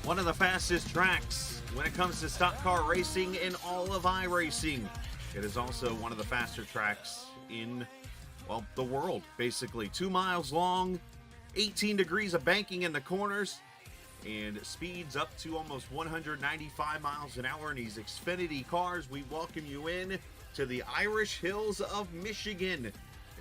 One of the fastest tracks when it comes to stock car racing in all of iRacing. It is also one of the faster tracks in, well, the world, basically. 2 miles long, 18 degrees of banking in the corners, and speeds up to almost 195 miles an hour in these Xfinity cars. We welcome you in to the Irish Hills of Michigan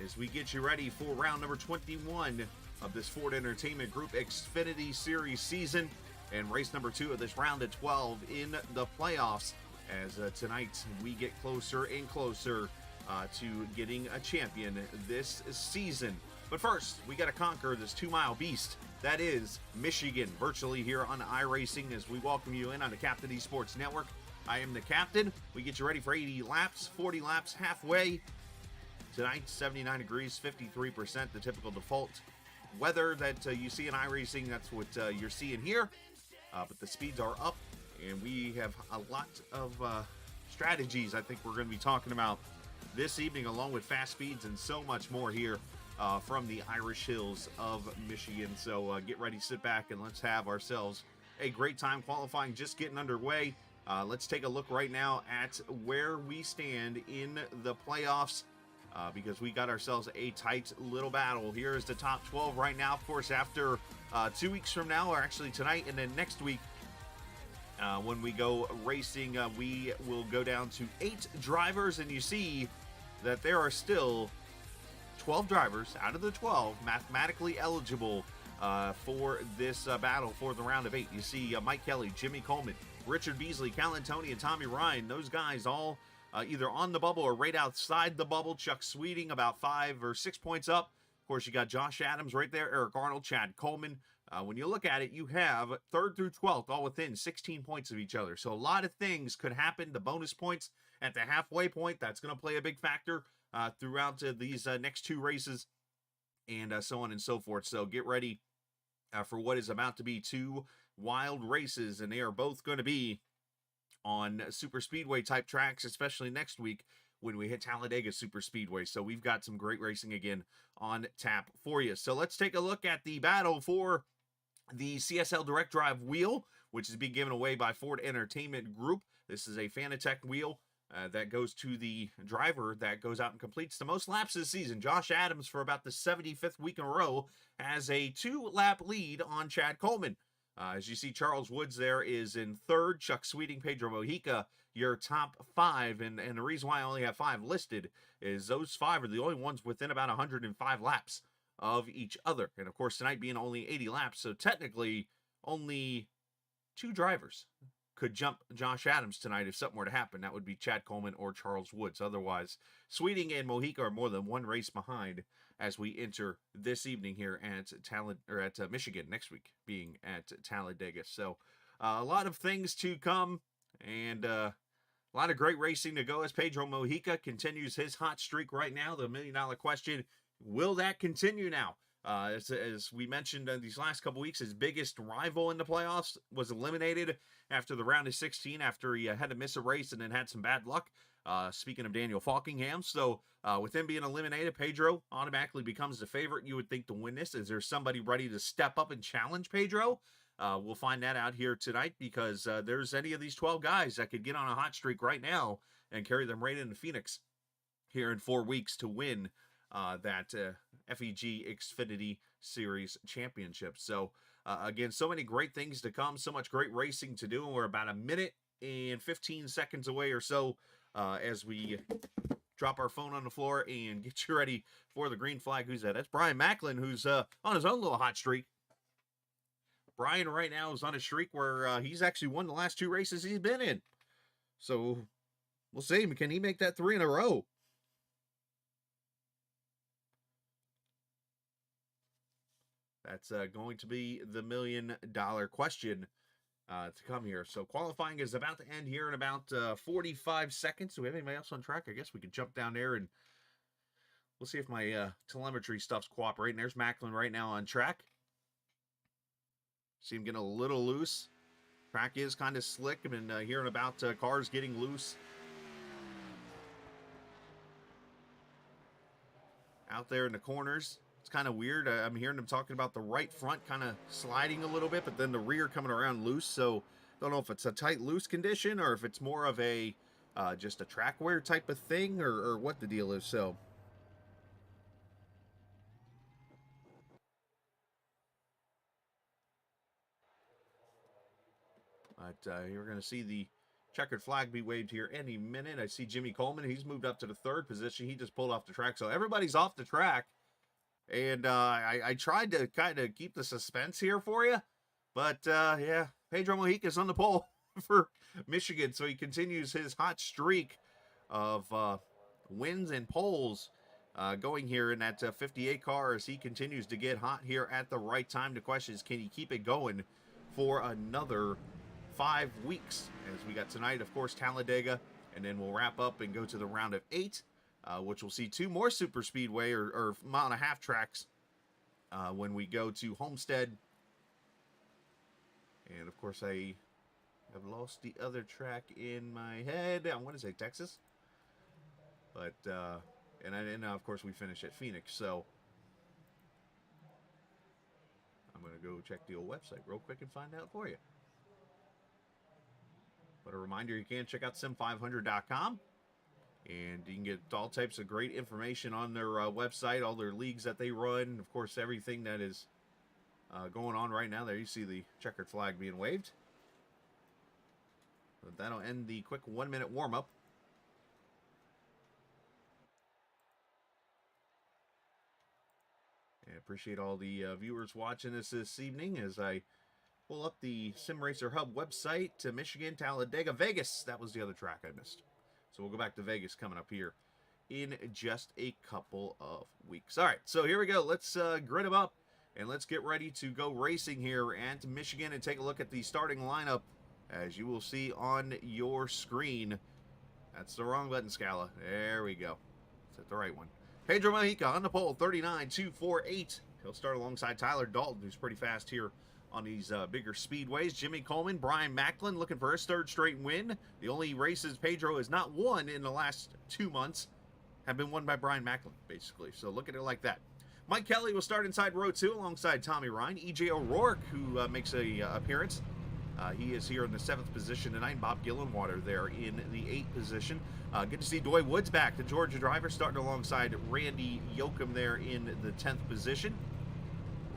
as we get you ready for round number 21 of this Ford Entertainment Group Xfinity Series season, and race number 2 of this round of 12 in the playoffs, as tonight we get closer and closer to getting a champion this season. But first, we got to conquer this 2-mile beast that is Michigan, virtually here on iRacing, as we welcome you in on the Captain Esports Network. I am the captain. We get you ready for 80 laps, 40 laps halfway. Tonight, 79 degrees, 53%, the typical default weather that you see in iRacing. That's what you're seeing here. But the speeds are up, and we have a lot of strategies I think we're going to be talking about this evening, along with fast speeds and so much more here from the Irish Hills of Michigan. So get ready, sit back, and let's have ourselves a great time. Qualifying just getting underway. Let's take a look right now at where we stand in the playoffs, because we got ourselves a tight little battle. Here is the top 12 right now. Of course, after 2 weeks from now, or actually tonight and then next week, when we go racing, we will go down to 8 drivers, and you see that there are still 12 drivers out of the 12 mathematically eligible for this battle for the round of 8. You see Mike Kelly, Jimmy Coleman, Richard Beasley, Callan Tony, and Tommy Ryan. Those guys all either on the bubble or right outside the bubble. Chuck Sweeting about 5 or 6 points up. Of course, you got Josh Adams right there, Eric Arnold, Chad Coleman. When you look at it, you have 3rd through 12th all within 16 points of each other. So a lot of things could happen. The bonus points at the halfway point, that's going to play a big factor throughout these next 2 races, and so on and so forth. So get ready for what is about to be 2 wild races, and they are both going to be on super speedway type tracks, especially next week when we hit Talladega Super Speedway. So we've got some great racing again on tap for you. So let's take a look at the battle for the CSL Direct Drive wheel, which is being given away by Ford Entertainment Group. This is a Fanatec wheel that goes to the driver that goes out and completes the most laps this season. Josh Adams, for about the 75th week in a row, has a 2-lap lead on Chad Coleman. As you see, Charles Woods there is in 3rd. Chuck Sweeting, Pedro Mojica, your top 5. And the reason why I only have 5 listed is those 5 are the only ones within about 105 laps of each other. And, of course, tonight being only 80 laps, so technically only 2 drivers could jump Josh Adams tonight if something were to happen. That would be Chad Coleman or Charles Woods. Otherwise, Sweeting and Mojica are more than 1 race behind as we enter this evening here at Michigan, next week being at Talladega. So a lot of things to come, and a lot of great racing to go as Pedro Mojica continues his hot streak right now. The $1 million question, will that continue now? As we mentioned these last couple weeks, his biggest rival in the playoffs was eliminated after the round of 16 after he had to miss a race and then had some bad luck. Speaking of Daniel Falkingham, so with him being eliminated, Pedro automatically becomes the favorite, you would think, to win this. Is there somebody ready to step up and challenge Pedro? We'll find that out here tonight, because there's any of these 12 guys that could get on a hot streak right now and carry them right into Phoenix here in 4 weeks to win that FEG Xfinity Series Championship. So, again, so many great things to come, so much great racing to do, and we're about a minute and 15 seconds away or so as we drop our phone on the floor and get you ready for the green flag. Who's that? That's Brian Macklin, who's on his own little hot streak. Brian right now is on a streak where he's actually won the last 2 races he's been in. So we'll see. Can he make that 3 in a row? That's going to be the $1 million question to come here. So qualifying is about to end here in about 45 seconds. Do we have anybody else on track? I guess we could jump down there and we'll see if my telemetry stuff's cooperating. There's Macklin right now on track. See him getting a little loose. Track is kind of slick. I've been hearing about cars getting loose out there in the corners. It's kind of weird. I'm hearing them talking about the right front kind of sliding a little bit, but then the rear coming around loose. So don't know if it's a tight loose condition or if it's more of a just a track wear type of thing, or what the deal is. So but you're going to see the checkered flag be waved here any minute. I see Jimmy Coleman. He's moved up to the 3rd position. He just pulled off the track. So everybody's off the track. And I tried to kind of keep the suspense here for you. But, yeah, Pedro Mojica's on the pole for Michigan. So he continues his hot streak of wins and poles going here in that 58 car as he continues to get hot here at the right time. The question is, can he keep it going for another 5 weeks? As we got tonight, of course, Talladega. And then we'll wrap up and go to the round of 8. Which we'll see 2 more super speedway or mile-and-a-half tracks when we go to Homestead. And, of course, I have lost the other track in my head. I want to say Texas. But, and of course, we finish at Phoenix. So, I'm going to go check the old website real quick and find out for you. But a reminder, you can check out sim500.com. And you can get all types of great information on their website, all their leagues that they run. Of course, everything that is going on right now. There you see the checkered flag being waved. But that'll end the quick 1-minute warm-up. I appreciate all the viewers watching this evening as I pull up the Sim Racer Hub website to Michigan, Talladega, Vegas. That was the other track I missed. So we'll go back to Vegas coming up here in just a couple of weeks. All right, so here we go. Let's grid them up, and let's get ready to go racing here at Michigan and take a look at the starting lineup, as you will see on your screen. That's the wrong button, Scala. There we go. Set the right one. Pedro Mojica on the pole, 39.248. He'll start alongside Tyler Dalton, who's pretty fast here on these bigger speedways. Jimmy Coleman, Brian Macklin looking for his 3rd straight win. The only races Pedro has not won in the last 2 months have been won by Brian Macklin, basically. So look at it like that. Mike Kelly will start inside row 2 alongside Tommy Ryan. E.J. O'Rourke, who makes a appearance. He is here in the 7th position tonight. Bob Gillenwater there in the 8th position. Good to see Doy Woods back, the Georgia driver, starting alongside Randy Yoakum there in the 10th position.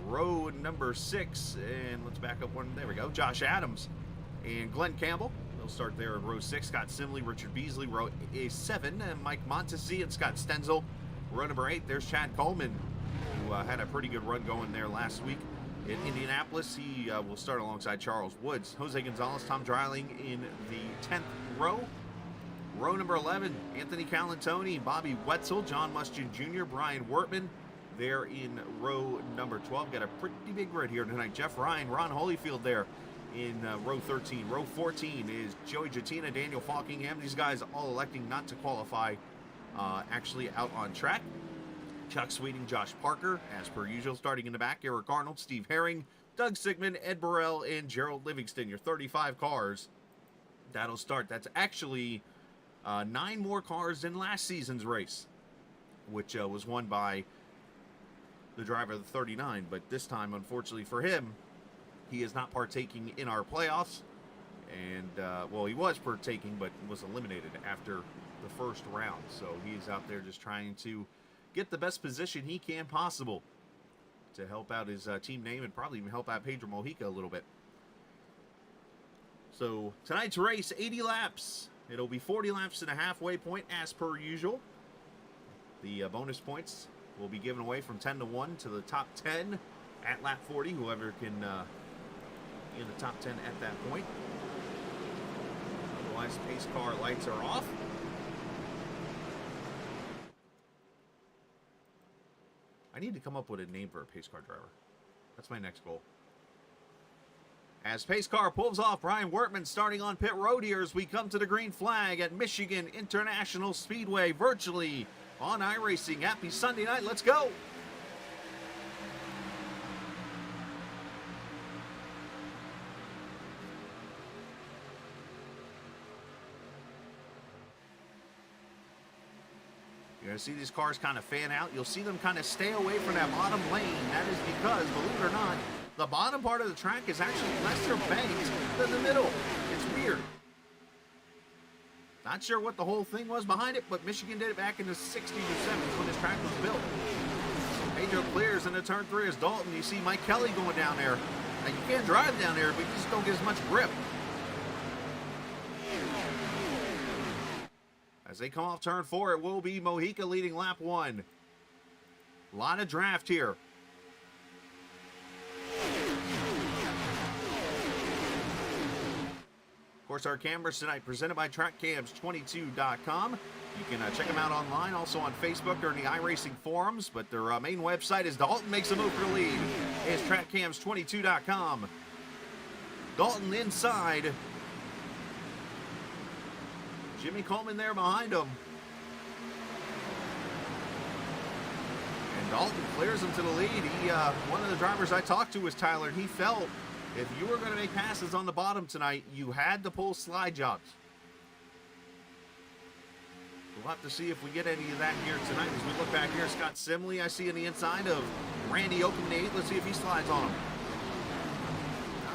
Row number 6, and let's back up one. There we go. Josh Adams and Glenn Campbell. They'll start there in row 6. Scott Simley, Richard Beasley, row 7, and Mike Montesi and Scott Stenzel. Row number 8, there's Chad Coleman, who had a pretty good run going there last week. In Indianapolis, he will start alongside Charles Woods. Jose Gonzalez, Tom Dreiling in the 10th row. Row number 11, Anthony Calantoni, Bobby Wetzel, John Mustian Jr., Brian Wortman. There in row number 12. Got a pretty big grid here tonight. Jeff Ryan, Ron Holyfield there in row 13. Row 14 is Joey Jatina, Daniel Falkingham. These guys all electing not to qualify actually out on track. Chuck Sweeting, Josh Parker, as per usual, starting in the back, Eric Arnold, Steve Herring, Doug Sigmund, Ed Burrell, and Gerald Livingston. Your 35 cars. That'll start. That's actually 9 more cars than last season's race, which was won by the driver of the 39. But this time, unfortunately for him, he is not partaking in our playoffs. And, well, he was partaking, but was eliminated after the first round. So he's out there just trying to get the best position he can possible to help out his team name and probably even help out Pedro Mojica a little bit. So tonight's race, 80 laps. It'll be 40 laps and a halfway point as per usual. The bonus points will be given away from 10 to 1 to the top 10 at lap 40. Whoever can be in the top 10 at that point. Otherwise, pace car lights are off. I need to come up with a name for a pace car driver. That's my next goal. As pace car pulls off, Brian Wertman starting on pit road here as we come to the green flag at Michigan International Speedway, virtually on iRacing. Happy Sunday night. Let's go. You're going to see these cars kind of fan out. You'll see them kind of stay away from that bottom lane. That is because, believe it or not, the bottom part of the track is actually lesser banked than the middle. It's weird. Not sure what the whole thing was behind it, but Michigan did it back in the 60s or 70s when this track was built. Pedro clears into turn 3 as Dalton. You see Mike Kelly going down there. Now, you can't drive down there, but you just don't get as much grip. As they come off turn 4, it will be Mojica leading lap 1. A lot of draft here. Of course, our cameras tonight presented by TrackCams22.com. You can check them out online, also on Facebook or in the iRacing forums. But their main website is Dalton makes a move for the lead. It's TrackCams22.com. Dalton inside. Jimmy Coleman there behind him. And Dalton clears him to the lead. One of the drivers I talked to was Tyler, and he felt if you were going to make passes on the bottom tonight, you had to pull slide jobs. We'll have to see if we get any of that here tonight. As we look back here, Scott Simley, I see on the inside of Randy opening the 8. Let's see if he slides on him.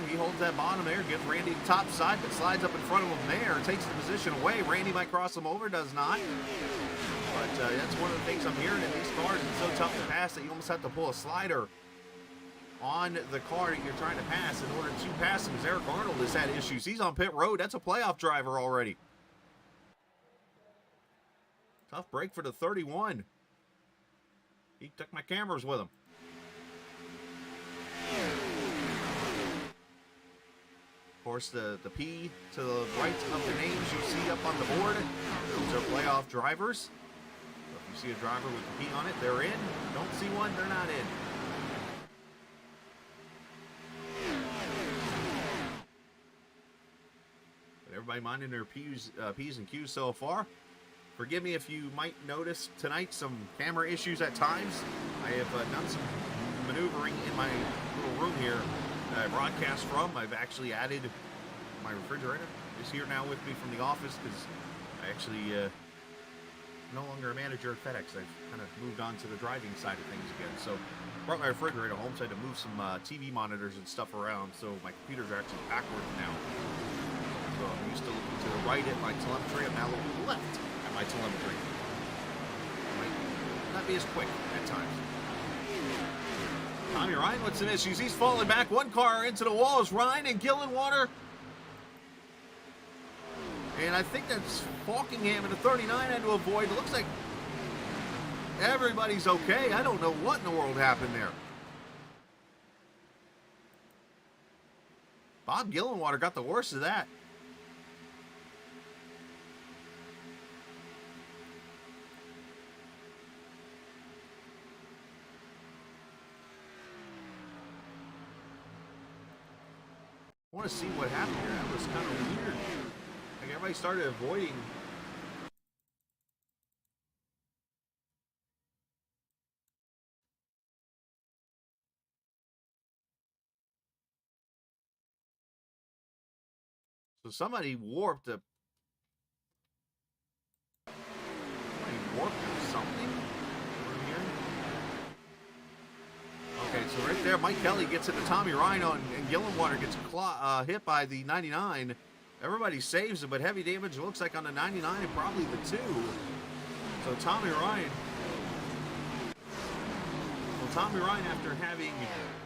He holds that bottom there, gives Randy the top side, but slides up in front of him there, takes the position away. Randy might cross him over, does not. But that's one of the things I'm hearing in these cars. It's so tough to pass that you almost have to pull a slider on the car that you're trying to pass in order to pass him. As Eric Arnold has had issues. He's on pit road. That's a playoff driver already. Tough break for the 31. He took my cameras with him. Of course, the P to the right of the names you see up on the board, those are playoff drivers. So if you see a driver with the P on it, they're in. Don't see one, they're not in. But everybody minding their P's and Q's so far. Forgive me if you might notice tonight some camera issues at times. I have done some maneuvering in my little room here I broadcast from. I've actually added my refrigerator. Is here now with me from the office because I actually no longer a manager at FedEx. I've kind of moved on to the driving side of things again. So brought my refrigerator home, so I had to move some TV monitors and stuff around. So my computers are actually backward now. So I'm used to looking to the right at my telemetry. I'm now looking left at my telemetry. Might not be as quick at times. Tommy Ryan with some issues. He's falling back. One car into the wall is Ryan and Gillenwater. And I think that's Falkingham in the 39 had to avoid. It looks like everybody's okay. I don't know what in the world happened there. Bob Gillenwater got the worst of that. I want to see what happened here. That was kind of weird. Like everybody started avoiding. So somebody warped or something over here. Okay, so right there, Mike Kelly gets into Tommy Rhino, and Gillenwater gets hit by the 99. Everybody saves it, but heavy damage, it looks like on the 99 and probably the 2. So Tommy Ryan, after having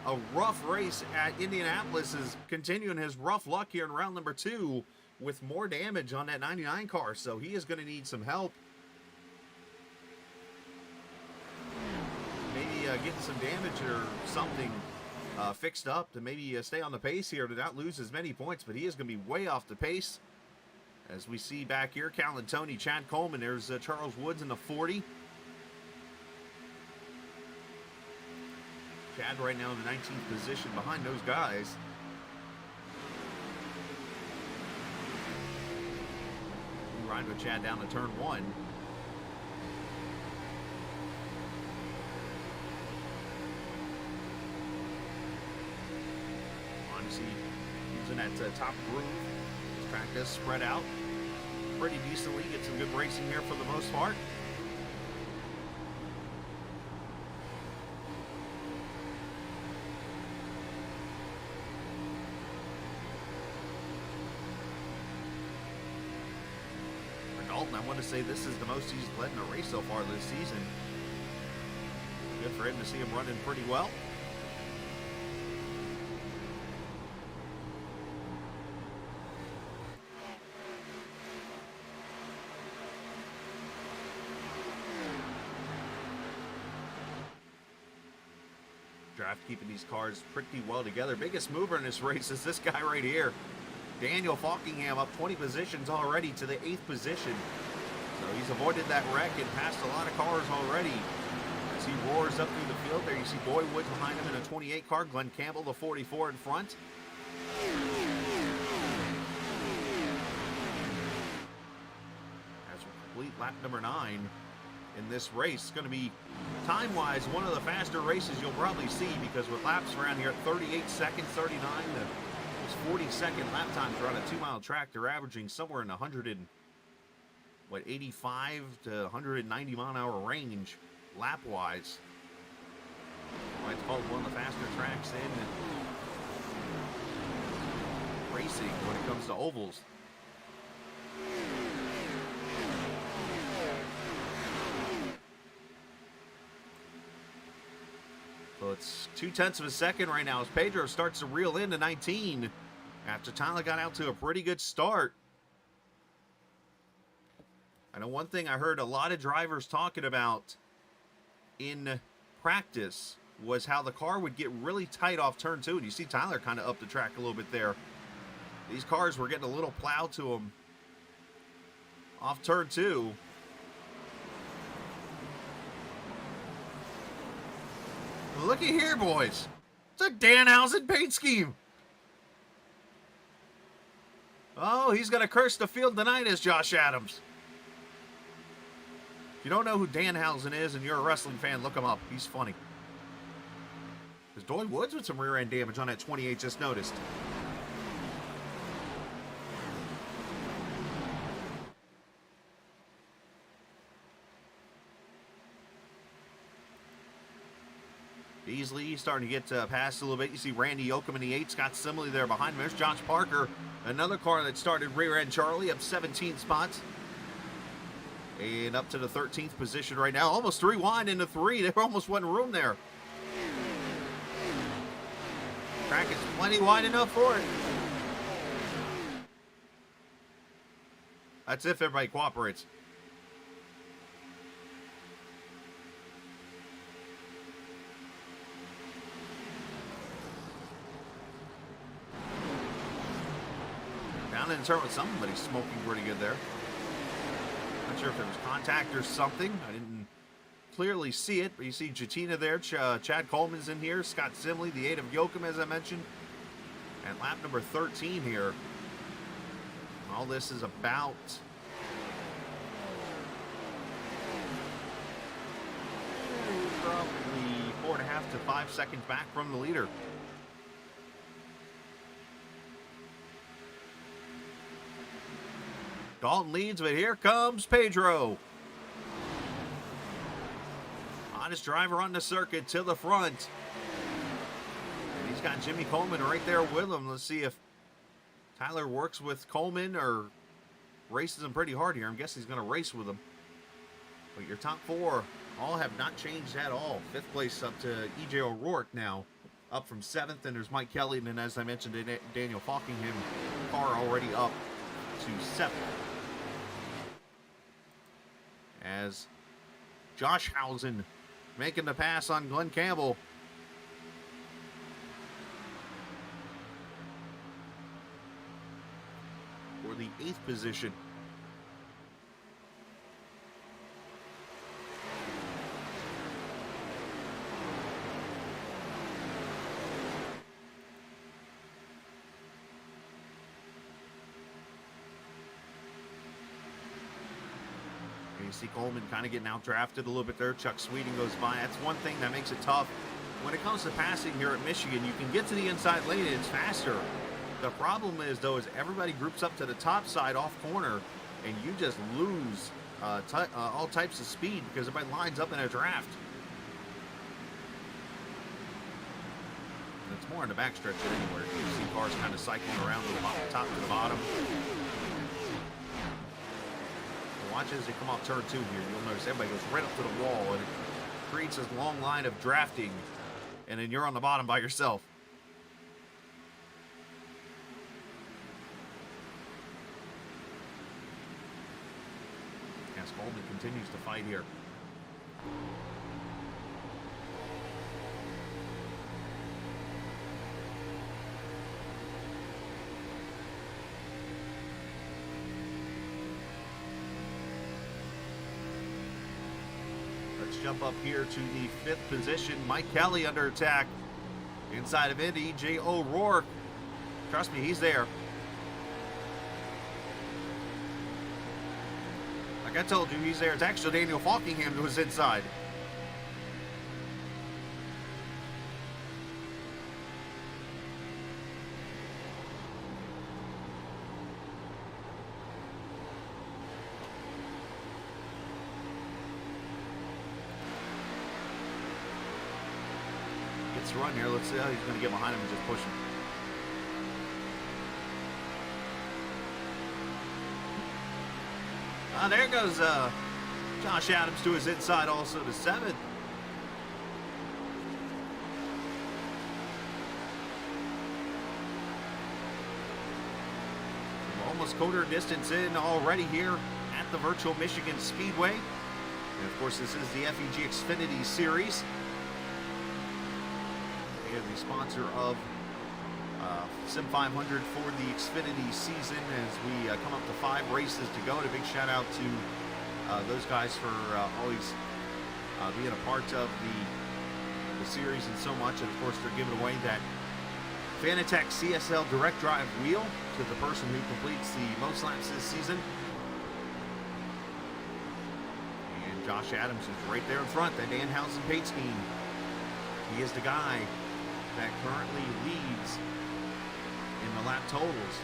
a rough race at Indianapolis, is continuing his rough luck here in round number 2 with more damage on that 99 car. So he is going to need some help. Maybe getting some damage or something fixed up to maybe stay on the pace here to not lose as many points, but he is going to be way off the pace. As we see back here, Callan Tony, Chad Coleman, there's Charles Woods in the 40. Chad right now in the 19th position behind those guys. We ride with Chad down to turn 1. Using that top groove. This track does spread out pretty decently. Get some good racing here for the most part. For Dalton, I want to say this is the most he's led in a race so far this season. Good for him to see him running pretty well. Draft keeping these cars pretty well together. Biggest mover in this race is this guy right here. Daniel Falkingham up 20 positions already to the 8th position. So he's avoided that wreck and passed a lot of cars already. As he roars up through the field there, you see Boy Woods behind him in a 28 car. Glenn Campbell, the 44 in front. As we complete lap number 9. In this race, it's going to be time-wise one of the faster races you'll probably see, because with laps around here at 38 seconds, 39 to 40-second lap times around a 2-mile track, they're averaging somewhere in 85 to 190 mile-an-hour range lap-wise. Why it's called one of the faster tracks in racing when it comes to ovals. So it's 0.2 of a second right now as Pedro starts to reel into 19 after Tyler got out to a pretty good start. I know one thing I heard a lot of drivers talking about in practice was how the car would get really tight off turn 2. And you see Tyler kind of up the track a little bit there. These cars were getting a little plow to them off turn 2. Looky here, boys. It's a Danhausen paint scheme. Oh, he's going to curse the field tonight as Josh Adams. If you don't know who Danhausen is and you're a wrestling fan, look him up. He's funny. There's Doy Woods with some rear end damage on that 28, just noticed. Beasley starting to get past a little bit. You see Randy Yoakum in the 8, Scott Simley there behind him. There's Josh Parker, another car that started rear end Charlie, up 17 spots. And up to the 13th position right now. Almost 3 wide into 3. There almost wasn't room there. Track is plenty wide enough for it. That's if everybody cooperates. Down in turn with somebody smoking pretty good there. Not sure if there was contact or something. I didn't clearly see it, but you see Jatina there. Chad Coleman's in here. Scott Simley, the 8 of Yoakum, as I mentioned. And lap number 13 here. All this is about probably 4.5 to 5 seconds back from the leader. Dalton leads, but here comes Pedro. Hottest driver on the circuit to the front. And he's got Jimmy Coleman right there with him. Let's see if Tyler works with Coleman or races him pretty hard here. I'm guessing he's going to race with him. But your top four all have not changed at all. Fifth place up to E.J. O'Rourke now, up from seventh. And there's Mike Kelly. And then, as I mentioned, Daniel Falkingham car already up to seventh. As Josh Housen making the pass on Glenn Campbell. For the 8th position. You see Coleman kind of getting out-drafted a little bit there. Chuck Sweeting goes by. That's one thing that makes it tough. When it comes to passing here at Michigan, you can get to the inside lane and it's faster. The problem is, though, is everybody groups up to the top side off corner, and you just lose all types of speed because everybody lines up in a draft. And it's more in the backstretch than anywhere. You see cars kind of cycling around from the top to the bottom. Watch as they come off turn 2 here. You'll notice everybody goes right up to the wall, and it creates this long line of drafting, and then you're on the bottom by yourself. As Coleman continues to fight here. Let's jump up here to the 5th position. Mike Kelly under attack. Inside of it, E.J. O'Rourke. Trust me, he's there. Like I told you, he's there. It's actually Daniel Falkingham who was inside. Gets run here. Let's see how he's going to get behind him and just push him. There goes Josh Adams to his inside, also to 7th. Almost quarter distance in already here at the Virtual Michigan Speedway. And of course, this is the FEG Xfinity Series. They are the sponsor of Sim 500 for the Xfinity season as we come up to 5 races to go. And a big shout out to those guys for always being a part of the series and so much. And of course, they're giving away that Fanatec CSL Direct Drive wheel to the person who completes the most laps this season. And Josh Adams is right there in front, that Danhausen paint scheme. He is the guy that currently leads in the lap totals.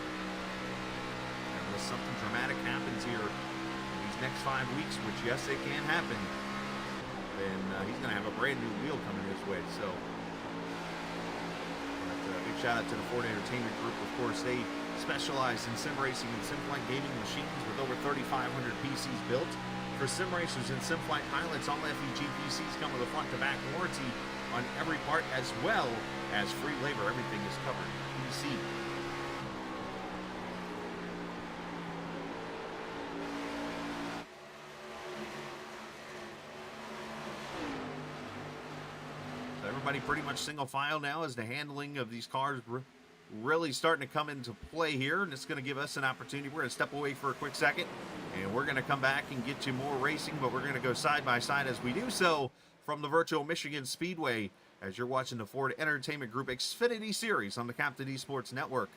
Unless something dramatic happens here in these next 5 weeks, which yes, it can happen, then he's going to have a brand new wheel coming his way. So, big shout out to the Ford Entertainment Group. Of course, they specialize in sim racing and sim flight gaming machines with over 3,500 PCs built. For sim racers and sim flight pilots, all FEG PCs come with a front-to-back warranty on every part, as well as free labor. Everything is covered PC. So everybody pretty much single file now as the handling of these cars really starting to come into play here, and it's going to give us an opportunity. We're going to step away for a quick second, and we're going to come back and get you more racing, but we're going to go side by side as we do so from the Virtual Michigan Speedway as you're watching the Ford Entertainment Group Xfinity Series on the Captain Esports Network.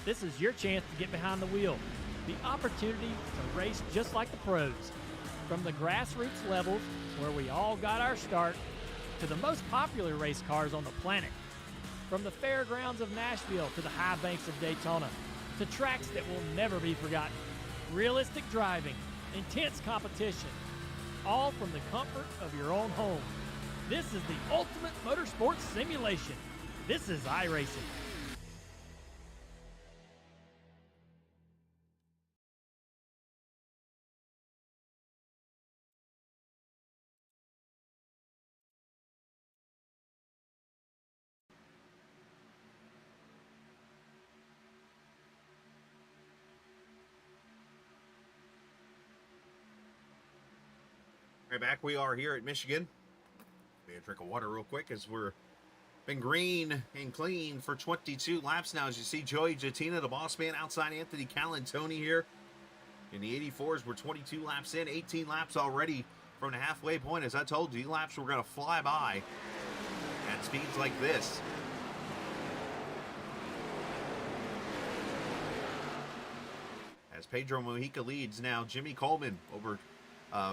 This is your chance to get behind the wheel. The opportunity to race just like the pros. From the grassroots levels, where we all got our start, to the most popular race cars on the planet. From the fairgrounds of Nashville to the high banks of Daytona, to tracks that will never be forgotten. Realistic driving, intense competition, all from the comfort of your own home. This is the ultimate motorsports simulation. This is iRacing. Right back we are here at Michigan. Get a drink of water real quick as we're been green and clean for 22 laps now. As you see, Joey Jatina, the boss man, outside Anthony Calantoni here. In the 84s, we're 22 laps in, 18 laps already from the halfway point. As I told you, laps were going to fly by at speeds like this. As Pedro Mojica leads now, Jimmy Coleman over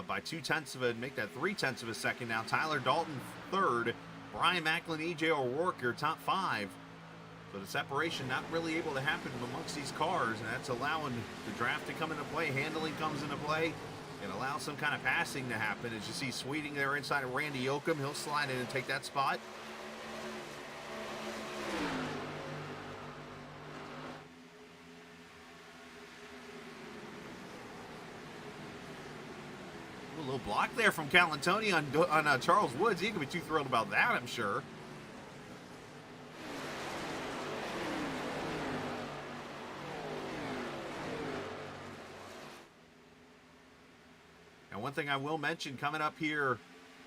by 0.2, make that 0.3 of a second now. Tyler Dalton third. Brian Macklin, E.J. O'Rourke, your top five. So the separation not really able to happen amongst these cars, and that's allowing the draft to come into play. Handling comes into play and allows some kind of passing to happen. As you see Sweeting there inside of Randy Yoakum, he'll slide in and take that spot. A little block there from Calantoni on Charles Woods. He could be too thrilled about that, I'm sure. And one thing I will mention coming up here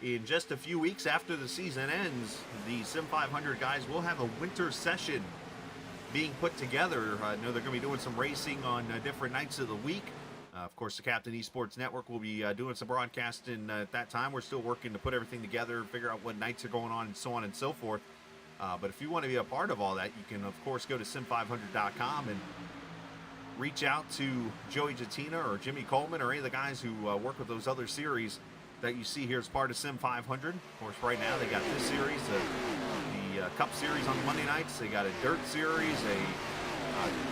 in just a few weeks after the season ends, the Sim 500 guys will have a winter session being put together. I know they're going to be doing some racing on different nights of the week. Of course, the Captain Esports Network will be doing some broadcasting at that time. We're still working to put everything together, figure out what nights are going on, and so on and so forth. But if you want to be a part of all that, you can, of course, go to sim500.com and reach out to Joey Jatina or Jimmy Coleman or any of the guys who work with those other series that you see here as part of Sim 500. Of course, right now they got this series, the Cup Series on Monday nights. They got a Dirt Series, a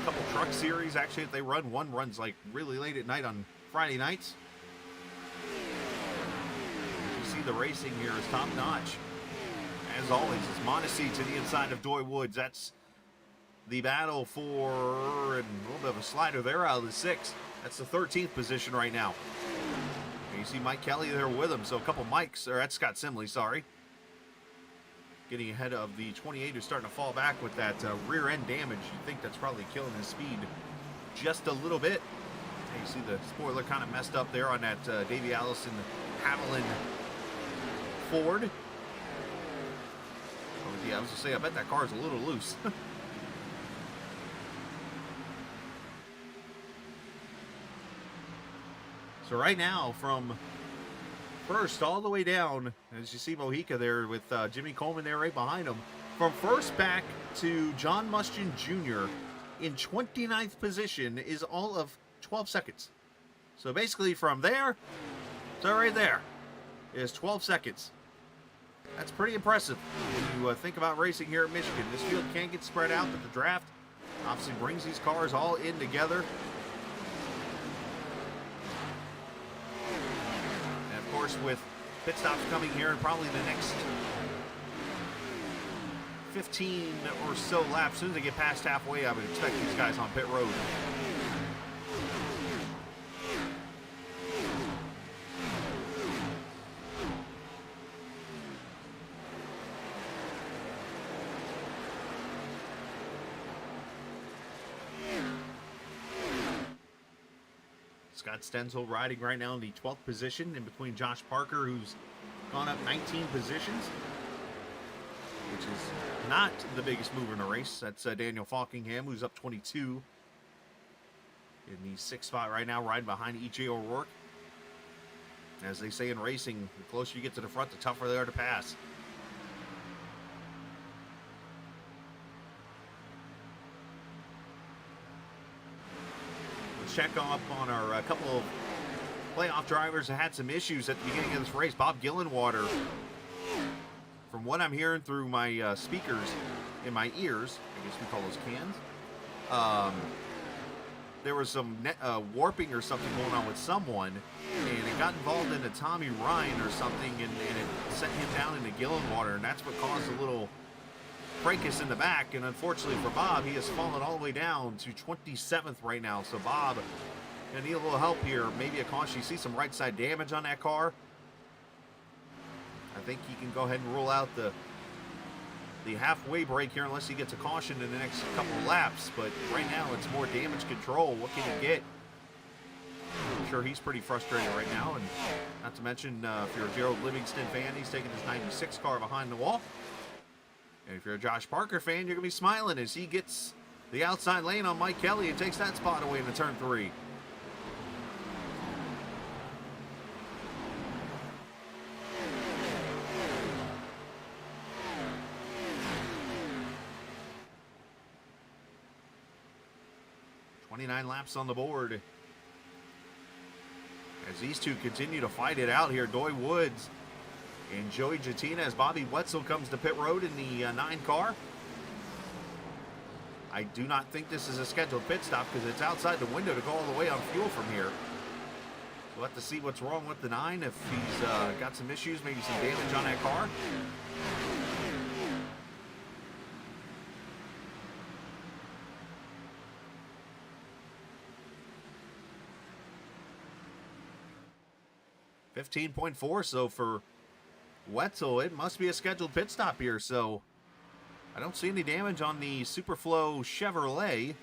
couple truck series actually that they run. One runs like really late at night on Friday nights. You see the racing here is top notch. As always, it's Montesey to the inside of Doy Woods. That's the battle for, and a little bit of a slider there out of the 6th. That's the 13th position right now. And you see Mike Kelly there with him. So a couple Mikes, or that's Scott Simley, sorry. Getting ahead of the 28 who's starting to fall back with that rear end damage. You think that's probably killing his speed just a little bit. And you see the spoiler kind of messed up there on that Davey Allison Haviland Ford. Oh, yeah, I was going to say, I bet that car is a little loose. So right now, from first all the way down, as you see Mojica there with Jimmy Coleman there right behind him, from first back to John Mustian Jr. in 29th position is all of 12 seconds. So basically from there to right there is 12 seconds. That's pretty impressive when you think about racing here at Michigan. This field can get spread out, but the draft obviously brings these cars all in together. Course, with pit stops coming here in probably the next 15 or so laps. As soon as they get past halfway, I would expect these guys on pit road. Scott Stenzel riding right now in the 12th position in between Josh Parker, who's gone up 19 positions, which is not the biggest mover in the race. That's Daniel Falkingham, who's up 22 in the 6th spot right now, riding behind E.J. O'Rourke. As they say in racing, the closer you get to the front, the tougher they are to pass. Check up on our couple of playoff drivers that had some issues at the beginning of this race. Bob Gillenwater, from what I'm hearing through my speakers, in my ears. I guess we call those cans. There was some warping or something going on with someone, and it got involved in a Tommy Ryan or something, and it sent him down into Gillen water, and that's what caused a little fracas in the back. And unfortunately for Bob, he has fallen all the way down to 27th right now. So Bob gonna need a little help here. Maybe a caution. You see some right side damage on that car. I think he can go ahead and rule out the halfway break here unless he gets a caution in the next couple of laps. But right now it's more damage control. What can he get? I'm sure he's pretty frustrated right now. And not to mention, if you're a Gerald Livingston fan, he's taking his 96 car behind the wall. And if you're a Josh Parker fan, you're going to be smiling as he gets the outside lane on Mike Kelly and takes that spot away in the turn 3. .29 laps on the board as these two continue to fight it out here. Doy Woods and Joey Jatina as Bobby Wetzel comes to pit road in the 9 car. I do not think this is a scheduled pit stop because it's outside the window to go all the way on fuel from here. We'll have to see what's wrong with the 9, if he's got some issues, maybe some damage on that car. .4, so for Wetzel, it must be a scheduled pit stop here. So I don't see any damage on the Superflow Chevrolet.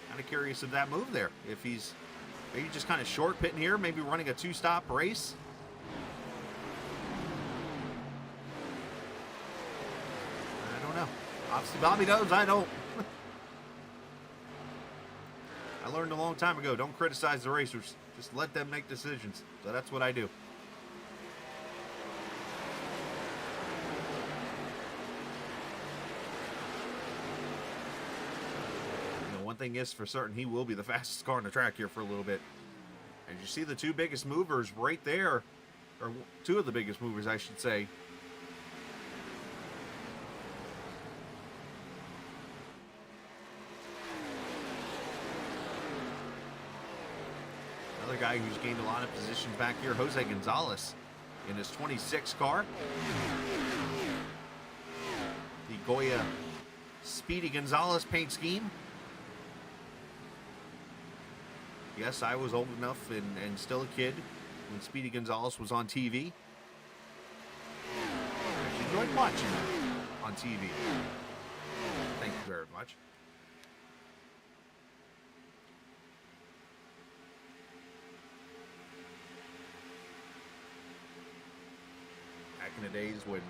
Kind of curious of that move there. If he's maybe just kind of short pitting here, maybe running a 2-stop race. I don't know. Obviously, Bobby knows. I don't. I learned a long time ago, don't criticize the racers. Just let them make decisions. So that's what I do. You know, one thing is for certain, he will be the fastest car on the track here for a little bit. And you see the 2 biggest movers right there, or 2 of the biggest movers, I should say. Another guy who's gained a lot of positions back here, Jose Gonzalez, in his 26 car. The Goya Speedy Gonzalez paint scheme. Yes, I was old enough and still a kid when Speedy Gonzalez was on TV. I enjoyed watching him on TV. Thank you very much. Back in the days when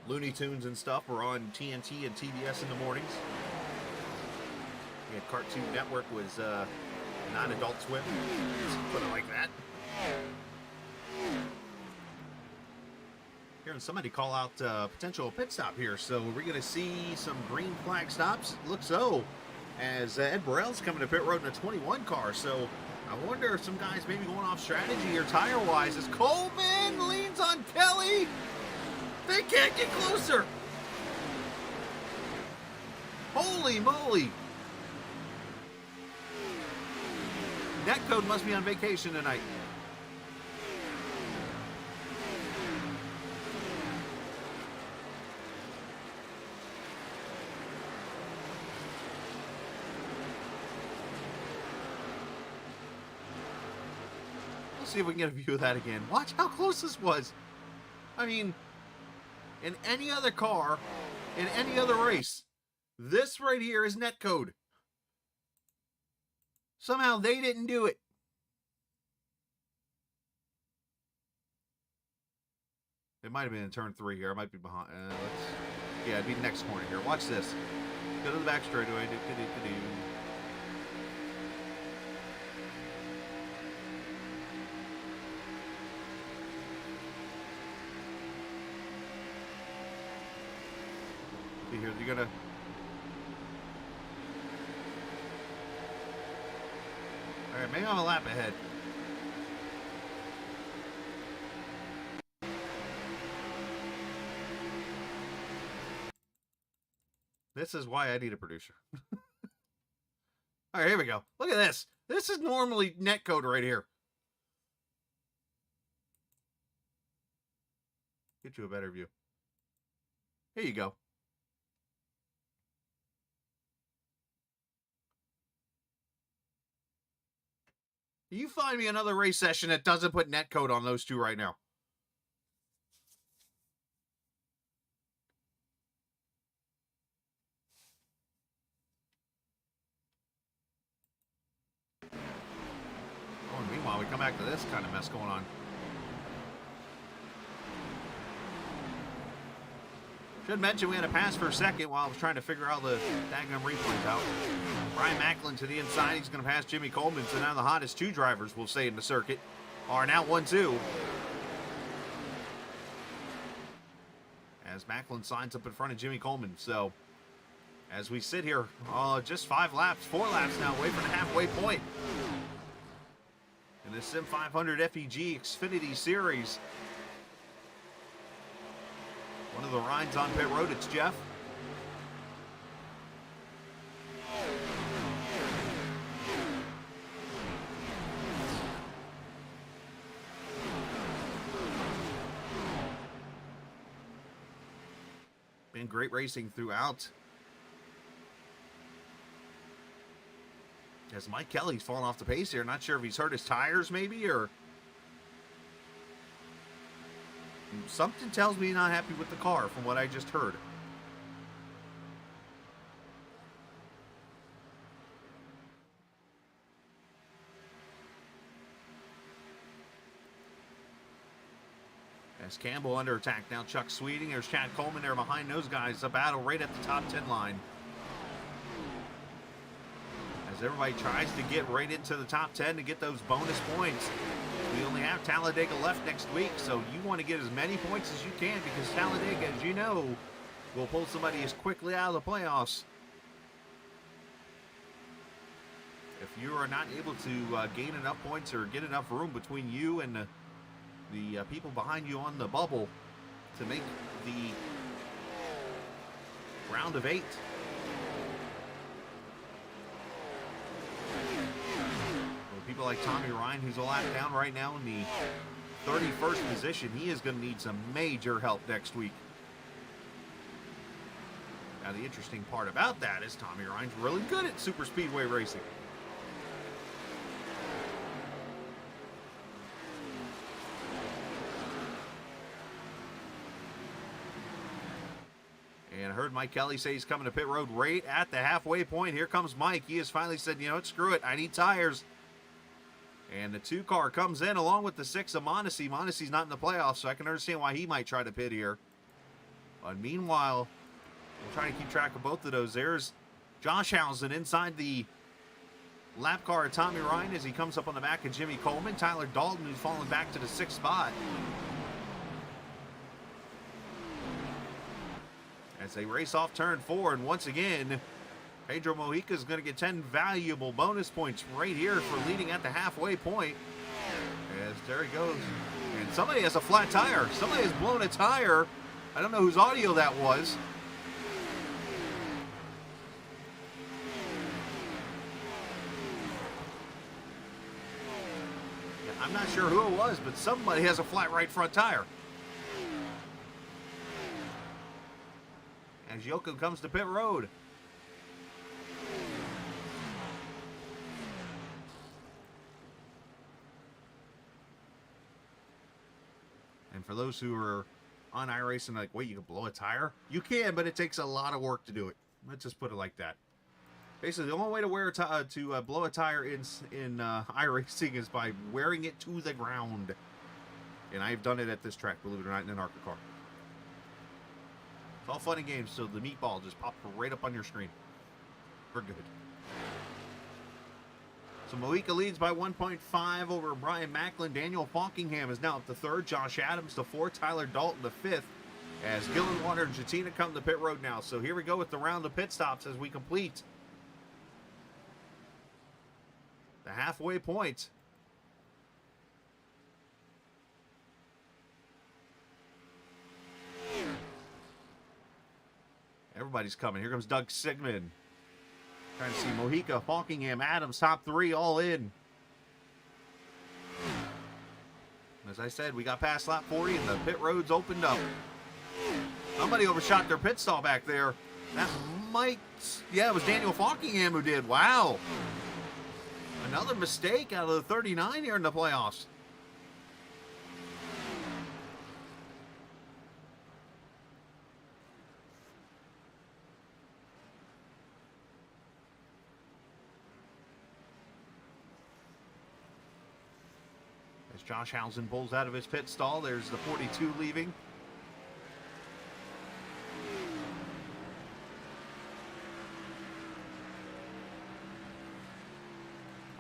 Looney Tunes and stuff were on TNT and TBS in the mornings. And Cartoon Network was non-adult swim. Put it like that. Hearing somebody call out potential pit stop here. So we're going to see some green flag stops. Looks so, as Ed Burrell's coming to pit road in a 21 car. So I wonder if some guys maybe going off strategy or tire-wise as Coleman leans on Kelly. They can't get closer. Holy moly. Netcode must be on vacation tonight. Let's see if we can get a view of that again. Watch how close this was. I mean, in any other car, in any other race, this right here is netcode. Somehow they didn't do it. It might have been in turn 3 here. I might be behind. Yeah, it'd be the next corner here. Watch this. Go to the back straightaway. See here, you're gonna. All right, maybe I'm a lap ahead. This is why I need a producer. All right, here we go. Look at this. This is normally netcode right here. Get you a better view. Here you go. You find me another race session that doesn't put netcode on those two right now. Oh, and meanwhile, we come back to this kind of mess going on. Should mention we had a pass for a second while I was trying to figure out the daggum replays out. Brian Macklin to the inside. He's going to pass Jimmy Coleman. So now the hottest two drivers, we'll say, in the circuit are now 1-2. As Macklin signs up in front of Jimmy Coleman. So as we sit here, just 4 laps now away from the halfway point. In the Sim 500 FEG Xfinity Series. One of the rides on pit road, it's Jeff. Been great racing throughout. As Mike Kelly's fallen off the pace here. Not sure if he's hurt his tires maybe, or something tells me he's not happy with the car from what I just heard. As Campbell under attack now, Chuck Sweeting. There's Chad Coleman there behind those guys. A battle right at the top 10 line. As everybody tries to get right into the top 10 to get those bonus points. We only have Talladega left next week, so you want to get as many points as you can because Talladega, as you know, will pull somebody as quickly out of the playoffs. If you are not able to gain enough points or get enough room between you and the people behind you on the bubble to make the round of 8. People like Tommy Ryan, who's a lap down right now in the 31st position, he is going to need some major help next week. Now, the interesting part about that is Tommy Ryan's really good at super speedway racing. And I heard Mike Kelly say he's coming to pit road right at the halfway point. Here comes Mike. He has finally said, you know what, screw it. I need tires. And the 2 car comes in along with the 6 of Mondesi. Mondesi's not in the playoffs, so I can understand why he might try to pit here. But meanwhile, we'll try to keep track of both of those. There's Josh Housen inside the lap car of Tommy Ryan as he comes up on the back of Jimmy Coleman. Tyler Dalton, who's fallen back to the 6th spot. As they race off turn 4, and once again, Pedro Mojica is going to get 10 valuable bonus points right here for leading at the halfway point. As there he goes. And somebody has a flat tire. Somebody has blown a tire. I don't know whose audio that was. I'm not sure who it was, but somebody has a flat right front tire. As Yoko comes to pit road. And for those who are on iRacing, like, wait, you can blow a tire? You can, but it takes a lot of work to do it. Let's just put it like that. Basically, the only way to wear a blow a tire in iRacing is by wearing it to the ground. And I've done it at this track, believe it or not, in an ARCA car. It's all fun and games, so the meatball just popped right up on your screen. We're good. So Mojica leads by 1.5 over Brian Macklin. Daniel Falkingham is now up to 3rd. Josh Adams to 4th. Tyler Dalton to 5th. As Gillenwater and Jatina come to pit road now. So here we go with the round of pit stops as we complete the halfway point. Everybody's coming. Here comes Doug Sigmund. Trying to see Mojica, Falkingham, Adams, top three, all in. As I said, we got past lap 40 and the pit roads opened up. Somebody overshot their pit stall back there. That might, yeah, it was Daniel Falkingham who did. Wow. Another mistake out of the 39 here in the playoffs. As Josh Housen pulls out of his pit stall, there's the 42 leaving.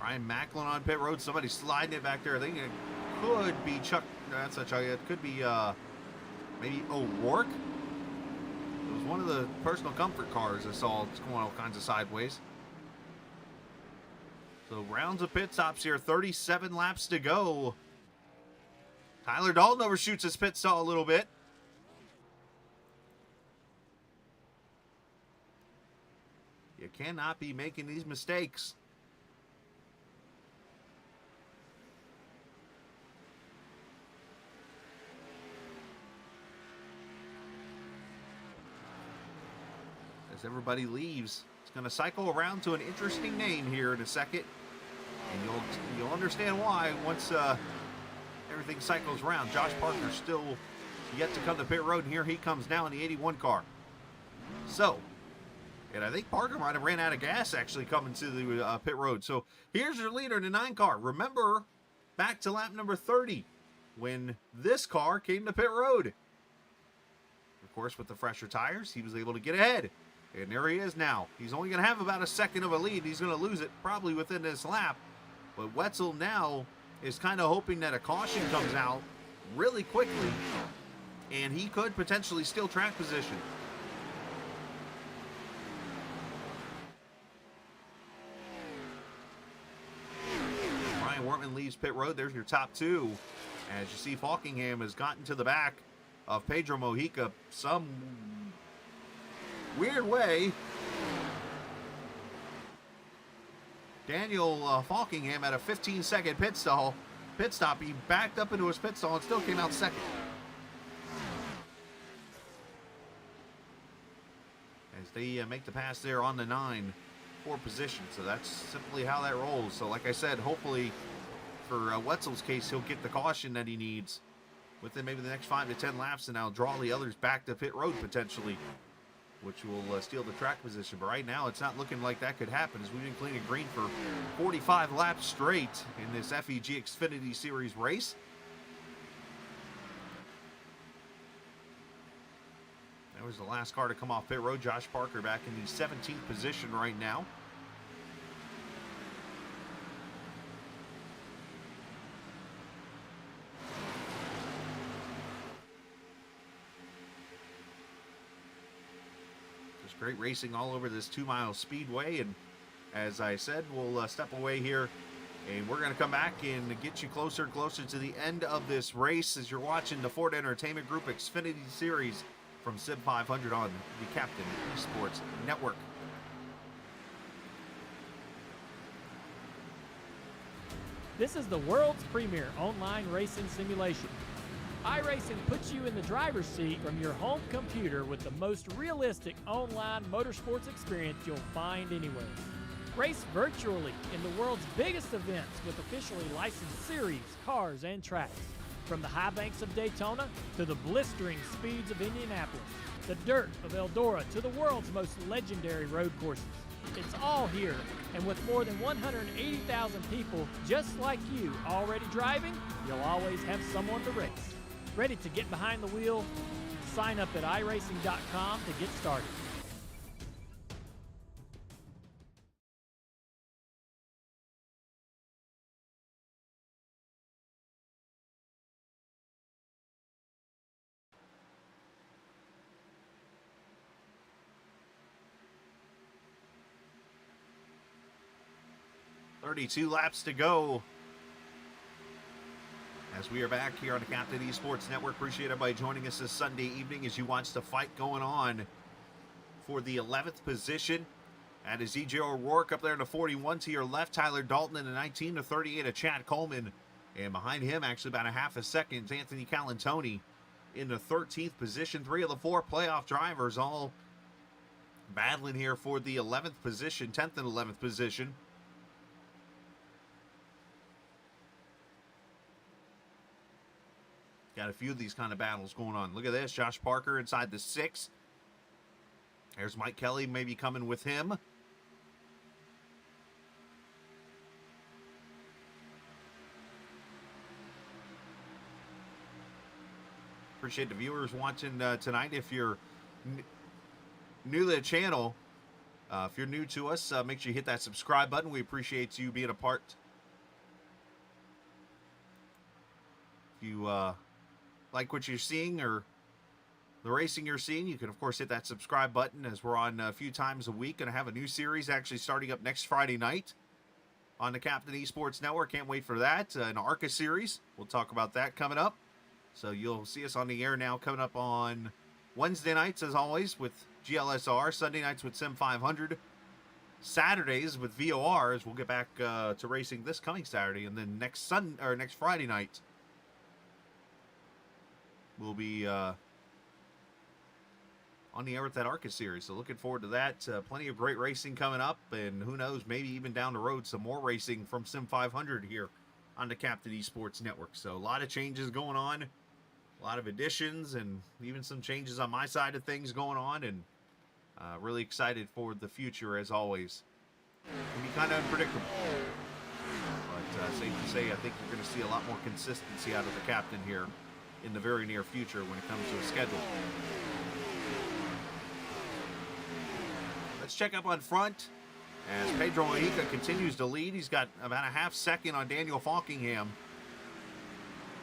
Ryan Macklin on pit road. Somebody sliding it back there. I think it could be Chuck. That's not Chuck. It could be maybe O'Rourke. It was one of the personal comfort cars I saw. It's going all kinds of sideways. So rounds of pit stops here. 37 laps to go. Tyler Dalton overshoots his pit stall a little bit. You cannot be making these mistakes. As everybody leaves, it's going to cycle around to an interesting name here in a second, and you'll understand why once everything cycles around. Josh Parker's still yet to come to pit road, and here he comes now in the 81 car. So, and I think Parker might have ran out of gas actually coming to the pit road. So here's your leader in the 9 car. Remember, back to lap number 30 when this car came to pit road. Of course, with the fresher tires, he was able to get ahead. And there he is now. He's only going to have about a second of a lead. He's going to lose it probably within this lap. But Wetzel now is kind of hoping that a caution comes out really quickly, and he could potentially steal track position. Ryan Wortman leaves pit road. There's your top 2. As you see, Falkingham has gotten to the back of Pedro Mojica some weird way. Daniel Falkingham had a 15-second pit stop. He backed up into his pit stall and still came out second. As they make the pass there on the 9 for position. So that's simply how that rolls. So like I said, hopefully for Wetzel's case, he'll get the caution that he needs within maybe the next 5 to 10 laps, and now draw the others back to pit road potentially, which will steal the track position. But right now, it's not looking like that could happen, as we've been clean and green for 45 laps straight in this FEG Xfinity Series race. That was the last car to come off pit road. Josh Parker back in the 17th position right now. Great racing all over this 2-mile speedway, and as I said, we'll step away here, and we're going to come back and get you closer and closer to the end of this race as you're watching the Ford Entertainment Group Xfinity Series from Sim 500 on the Captain Esports Network. This is the world's premier online racing simulation. iRacing puts you in the driver's seat from your home computer with the most realistic online motorsports experience you'll find anywhere. Race virtually in the world's biggest events with officially licensed series, cars, and tracks. From the high banks of Daytona to the blistering speeds of Indianapolis, the dirt of Eldora to the world's most legendary road courses. It's all here, and with more than 180,000 people just like you already driving, you'll always have someone to race. Ready to get behind the wheel? Sign up at iRacing.com to get started. "32 laps to go as we are back here on the Captain Esports Network. Appreciate everybody joining us this Sunday evening as you watch the fight going on for the 11th position. That is E.J. O'Rourke up there in the 41 to your left. Tyler Dalton in the 19 to 38 of Chad Coleman. And behind him, actually about a half a second, is Anthony Calantoni in the 13th position. 3 of the 4 playoff drivers all battling here for the 11th position, 10th and 11th position. Got a few of these kind of battles going on. Look at this. Josh Parker inside the 6. There's Mike Kelly maybe coming with him. Appreciate the viewers watching tonight. If you're new to the channel, if you're new to us, make sure you hit that subscribe button. We appreciate you being a part. If you like what you're seeing or the racing you're seeing, you can, of course, hit that subscribe button, as we're on a few times a week. Going to have a new series actually starting up next Friday night on the Captain Esports Network. Can't wait for that. An ARCA series. We'll talk about that coming up. So you'll see us on the air now coming up on Wednesday nights, as always, with GLSR. Sunday nights with Sim 500. Saturdays with VOR, as we'll get back to racing this coming Saturday. And then next Friday night, we'll be on the air with that ARCA series. So looking forward to that. Plenty of great racing coming up. And who knows, maybe even down the road, some more racing from Sim 500 here on the Captain Esports Network. So a lot of changes going on. A lot of additions and even some changes on my side of things going on. And really excited for the future, as always. It can be kind of unpredictable. But safe to say, I think you're going to see a lot more consistency out of the captain here in the very near future when it comes to a schedule. Let's check up on front as Pedro Mojica continues to lead. He's got about a half second on Daniel Falkingham.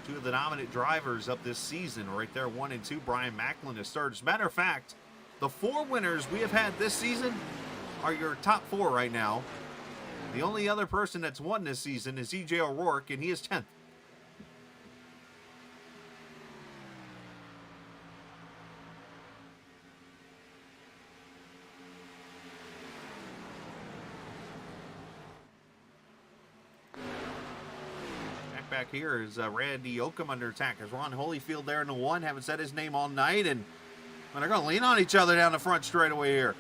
2 of the dominant drivers up this season right there, 1 and 2. Brian Macklin is third. As a matter of fact, the 4 winners we have had this season are your top 4 right now. The only other person that's won this season is E.J. O'Rourke, and he is 10th. Back here is Randy Oakham under attack. As Ron Holyfield there in the 1. Haven't said his name all night, and they're going to lean on each other down the front straightaway here.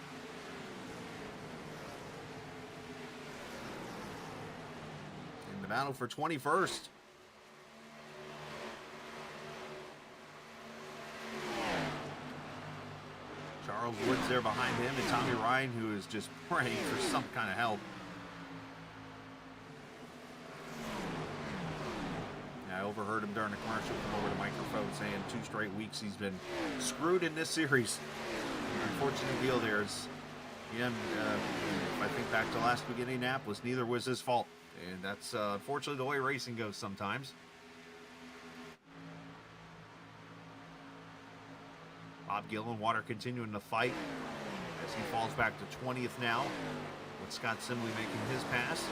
In the battle for 21st. Charles Woods there behind him, and Tommy Ryan, who is just praying for some kind of help. I overheard him during the commercial come over the microphone saying 2 straight weeks he's been screwed in this series. Unfortunate deal there is, again, if I think back to last week in Indianapolis, neither was his fault. And that's unfortunately the way racing goes sometimes. Bob Gillenwater continuing to fight as he falls back to 20th now, with Scott Simley making his pass.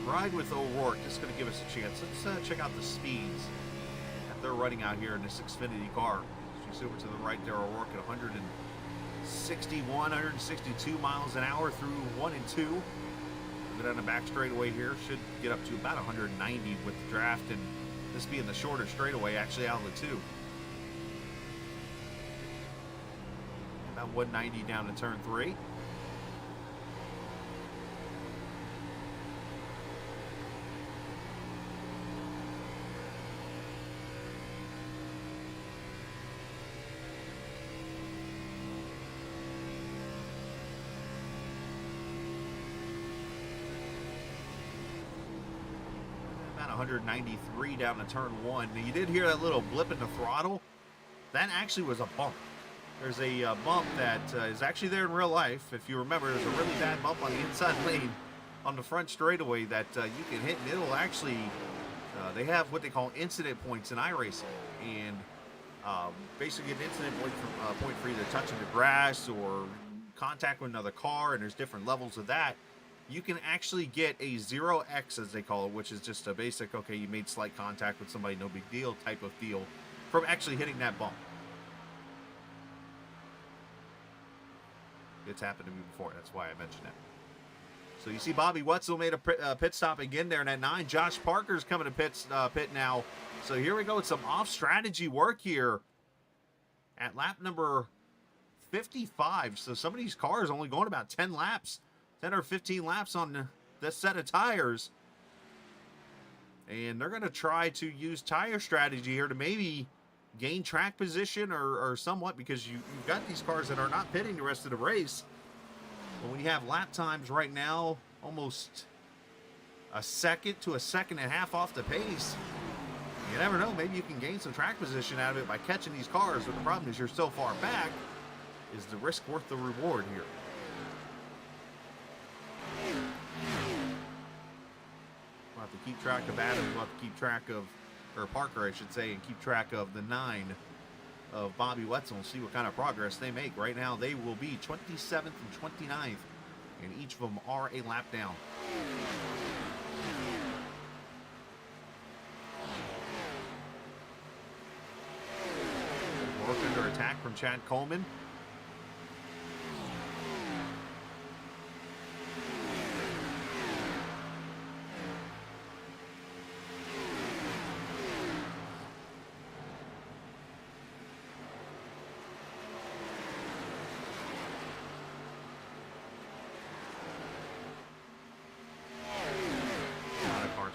Ride with O'Rourke is going to give us a chance. Let's check out the speeds that they're running out here in this Xfinity car. As you see over to the right there, O'Rourke at 161, 162 miles an hour through 1 and 2. Get on the back straightaway here. Should get up to about 190 with the draft, and this being the shorter straightaway actually out of the 2. About 190 down to turn 3. About 193 down to turn 1. Now, you did hear that little blip in the throttle. That actually was a bump. There's a bump that is actually there in real life. If you remember, there's a really bad bump on the inside lane on the front straightaway that you can hit, and it'll actually they have what they call incident points in iRacing, and basically an incident point for either touching the grass or contact with another car, and there's different levels of that. You can actually get a 0x, as they call it, which is just a basic, okay, you made slight contact with somebody, no big deal type of deal, from actually hitting that bump. It's happened to me before, that's why I mentioned it. So you see Bobby Wetzel made a pit stop again there in that 9. Josh Parker's coming to pit now. So here we go with some off-strategy work here at lap number 55. So some of these cars only going about 10 laps. 10 or 15 laps on this set of tires. And they're going to try to use tire strategy here to maybe gain track position or somewhat, because you've got these cars that are not pitting the rest of the race. But when you have lap times right now, almost a second to a second and a half off the pace, you never know. Maybe you can gain some track position out of it by catching these cars. But the problem is you're so far back. Is the risk worth the reward here? We'll have to keep track of Adam. We'll have to keep track of, or Parker, I should say, and keep track of the 9 of Bobby Wetzel and see what kind of progress they make. Right now, they will be 27th and 29th, and each of them are a lap down. Work under attack from Chad Coleman.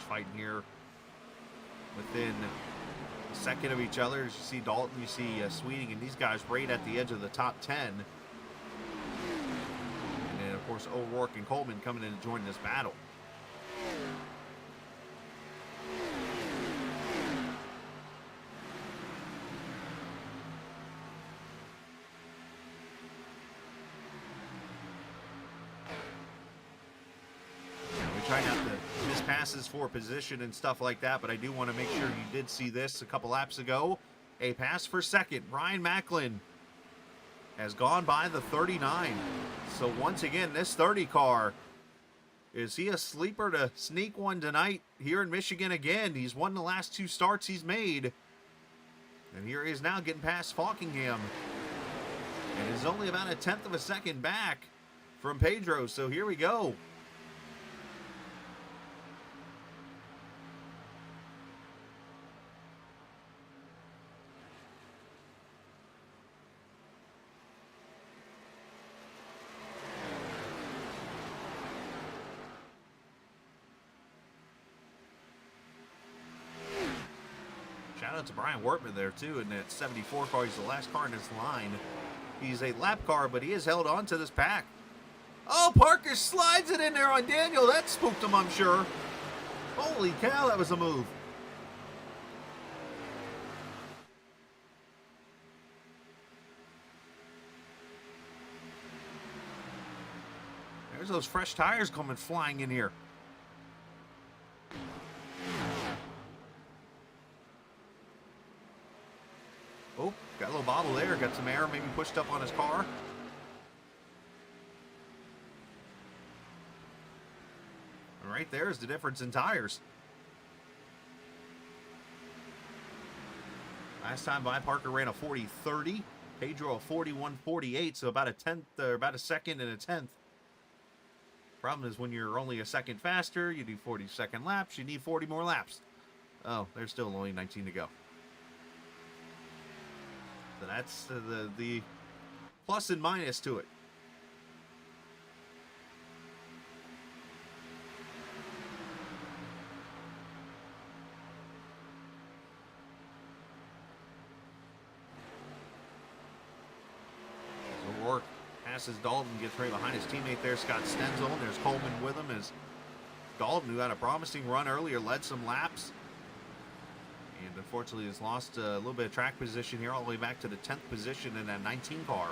Fighting here within a second of each other. As you see Dalton, you see Sweeting, and these guys right at the edge of the top 10. And then, of course, O'Rourke and Coleman coming in to join this battle. Try not to miss passes for position and stuff like that, but I do want to make sure you did see this a couple laps ago. A pass for second. Ryan Macklin has gone by the 39. So once again, this 30 car, is he a sleeper to sneak one tonight here in Michigan again? He's won the last 2 starts he's made. And here he is now getting past Falkingham. And is only about a 1/10 of a second back from Pedro. So here we go. Shout out to Brian Wortman there, too, in that 74 car. He's the last car in his line. He's a lap car, but he has held on to this pack. Oh, Parker slides it in there on Daniel. That spooked him, I'm sure. Holy cow, that was a move. There's those fresh tires coming flying in here. Oh, got a little bobble there. Got some air maybe pushed up on his car. And right there is the difference in tires. Last time by, Parker ran a 40.30. Pedro a 41.48. So about a 10th, or about a second and a 10th. Problem is when you're only a second faster, you do 40-second laps. You need 40 more laps. Oh, there's still only 19 to go. So that's the plus and minus to it. So Rourke passes Dalton, gets right behind his teammate there, Scott Stenzel. And there's Coleman with him as Dalton, who had a promising run earlier, led some laps. And unfortunately has lost a little bit of track position here all the way back to the 10th position in that 19 car.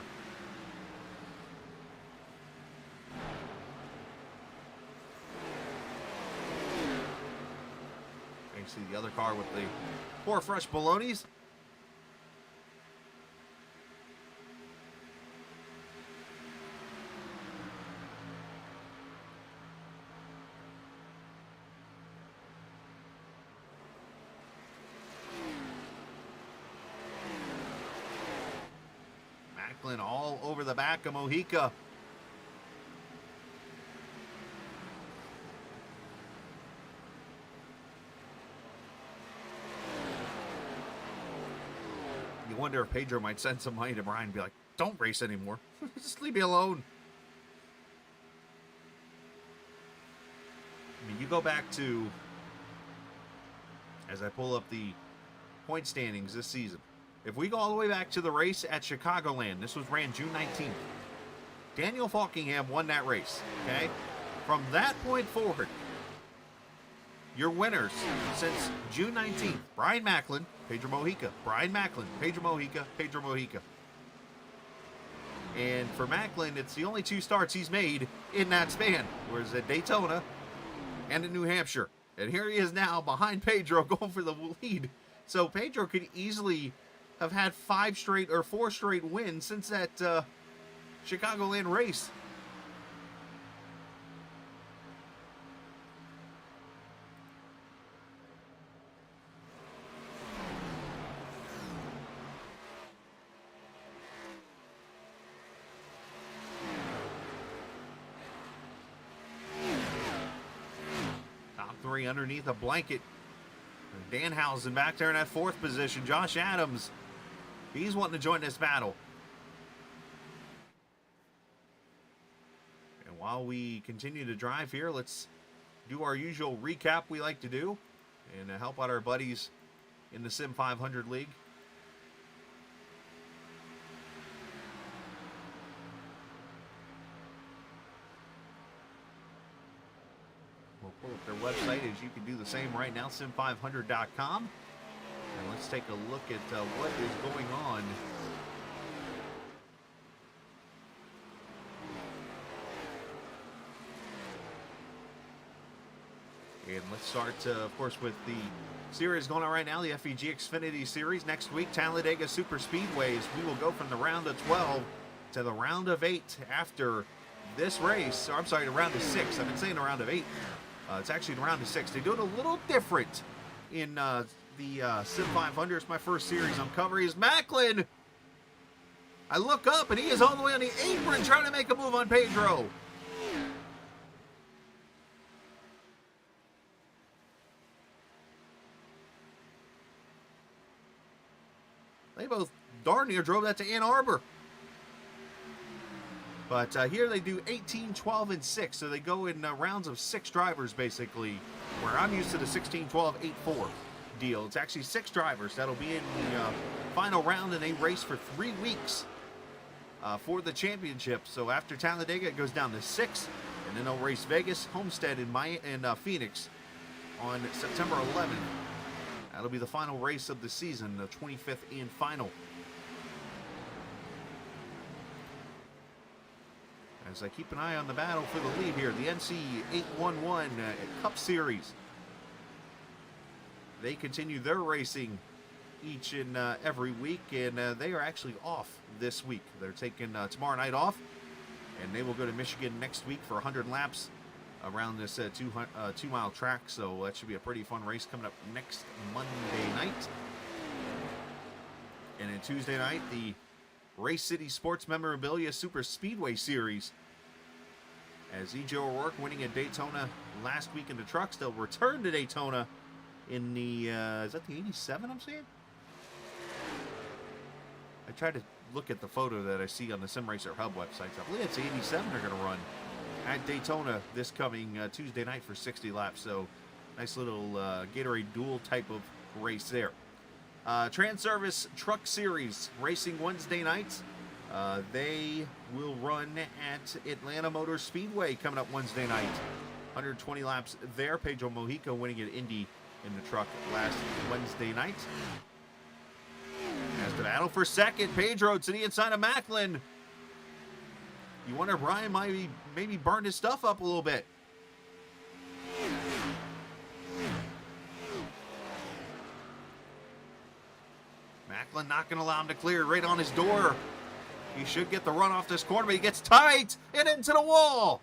see the other car with the 4 fresh bolognas. Macklin all over the back of Mojica. You wonder if Pedro might send some money to Brian and be like, don't race anymore. Just leave me alone. I mean, you go back to, as I pull up the point standings this season, if we go all the way back to the race at Chicagoland, this was ran June 19th. Daniel Falkingham won that race, okay? From that point forward, your winners since June 19th, Brian Macklin, Pedro Mojica, Brian Macklin, Pedro Mojica, Pedro Mojica. And for Macklin, it's the only 2 starts he's made in that span, whereas at Daytona and in New Hampshire. And here he is now behind Pedro going for the lead. So Pedro could easily have had 5 straight or 4 straight wins since that Chicagoland race. Top 3 underneath a blanket. Danhausen back there in that 4th position. Josh Adams, he's wanting to join this battle. And while we continue to drive here, let's do our usual recap we like to do and help out our buddies in the Sim 500 League. We'll pull up their website as you can do the same right now, sim500.com. And let's take a look at what is going on. And let's start, of course, with the series going on right now, the FEG Xfinity Series. Next week, Talladega Super Speedways. We will go from the round of 12 to the round of 8 after this race. Or, I'm sorry, the round of 6. I've been saying the round of 8. It's actually the round of 6. They do it a little different in the Sim 500. It's my first series I'm covering. Is Macklin. I look up, and he is all the way on the apron trying to make a move on Pedro. They both darn near drove that to Ann Arbor. But here they do 18, 12, and 6. So they go in rounds of 6 drivers, basically, where I'm used to the 16, 12, 8, 4 deal. It's actually 6 drivers that'll be in the final round, and they race for 3 weeks for the championship. So after Talladega, it goes down to 6, and then they'll race Vegas, Homestead, and Phoenix on September 11th. That'll be the final race of the season, the 25th and final. As I keep an eye on the battle for the lead here, the NC 811 Cup Series. They continue their racing each and every week, and they are actually off this week. They're taking tomorrow night off, and they will go to Michigan next week for 100 laps around this 2-mile track. So that should be a pretty fun race coming up next Monday night. And then Tuesday night, the Race City Sports Memorabilia Super Speedway Series. As E.J. O'Rourke winning at Daytona last week in the trucks, they'll return to Daytona in the, is that the 87 I'm seeing? I tried to look at the photo that I see on the Sim Racer Hub websites. I believe it's 87 they're going to run at Daytona this coming Tuesday night for 60 laps. So nice little Gatorade duel type of race there. Trans-Service Truck Series racing Wednesday nights. They will run at Atlanta Motor Speedway coming up Wednesday night. 120 laps there. Pedro Mojica winning at Indy in the truck last Wednesday night. As the battle for second, Pedro to the inside of Macklin. You wonder if Brian might maybe burned his stuff up a little bit. Macklin not going to allow him to clear right on his door. He should get the run off this corner, but he gets tight and into the wall.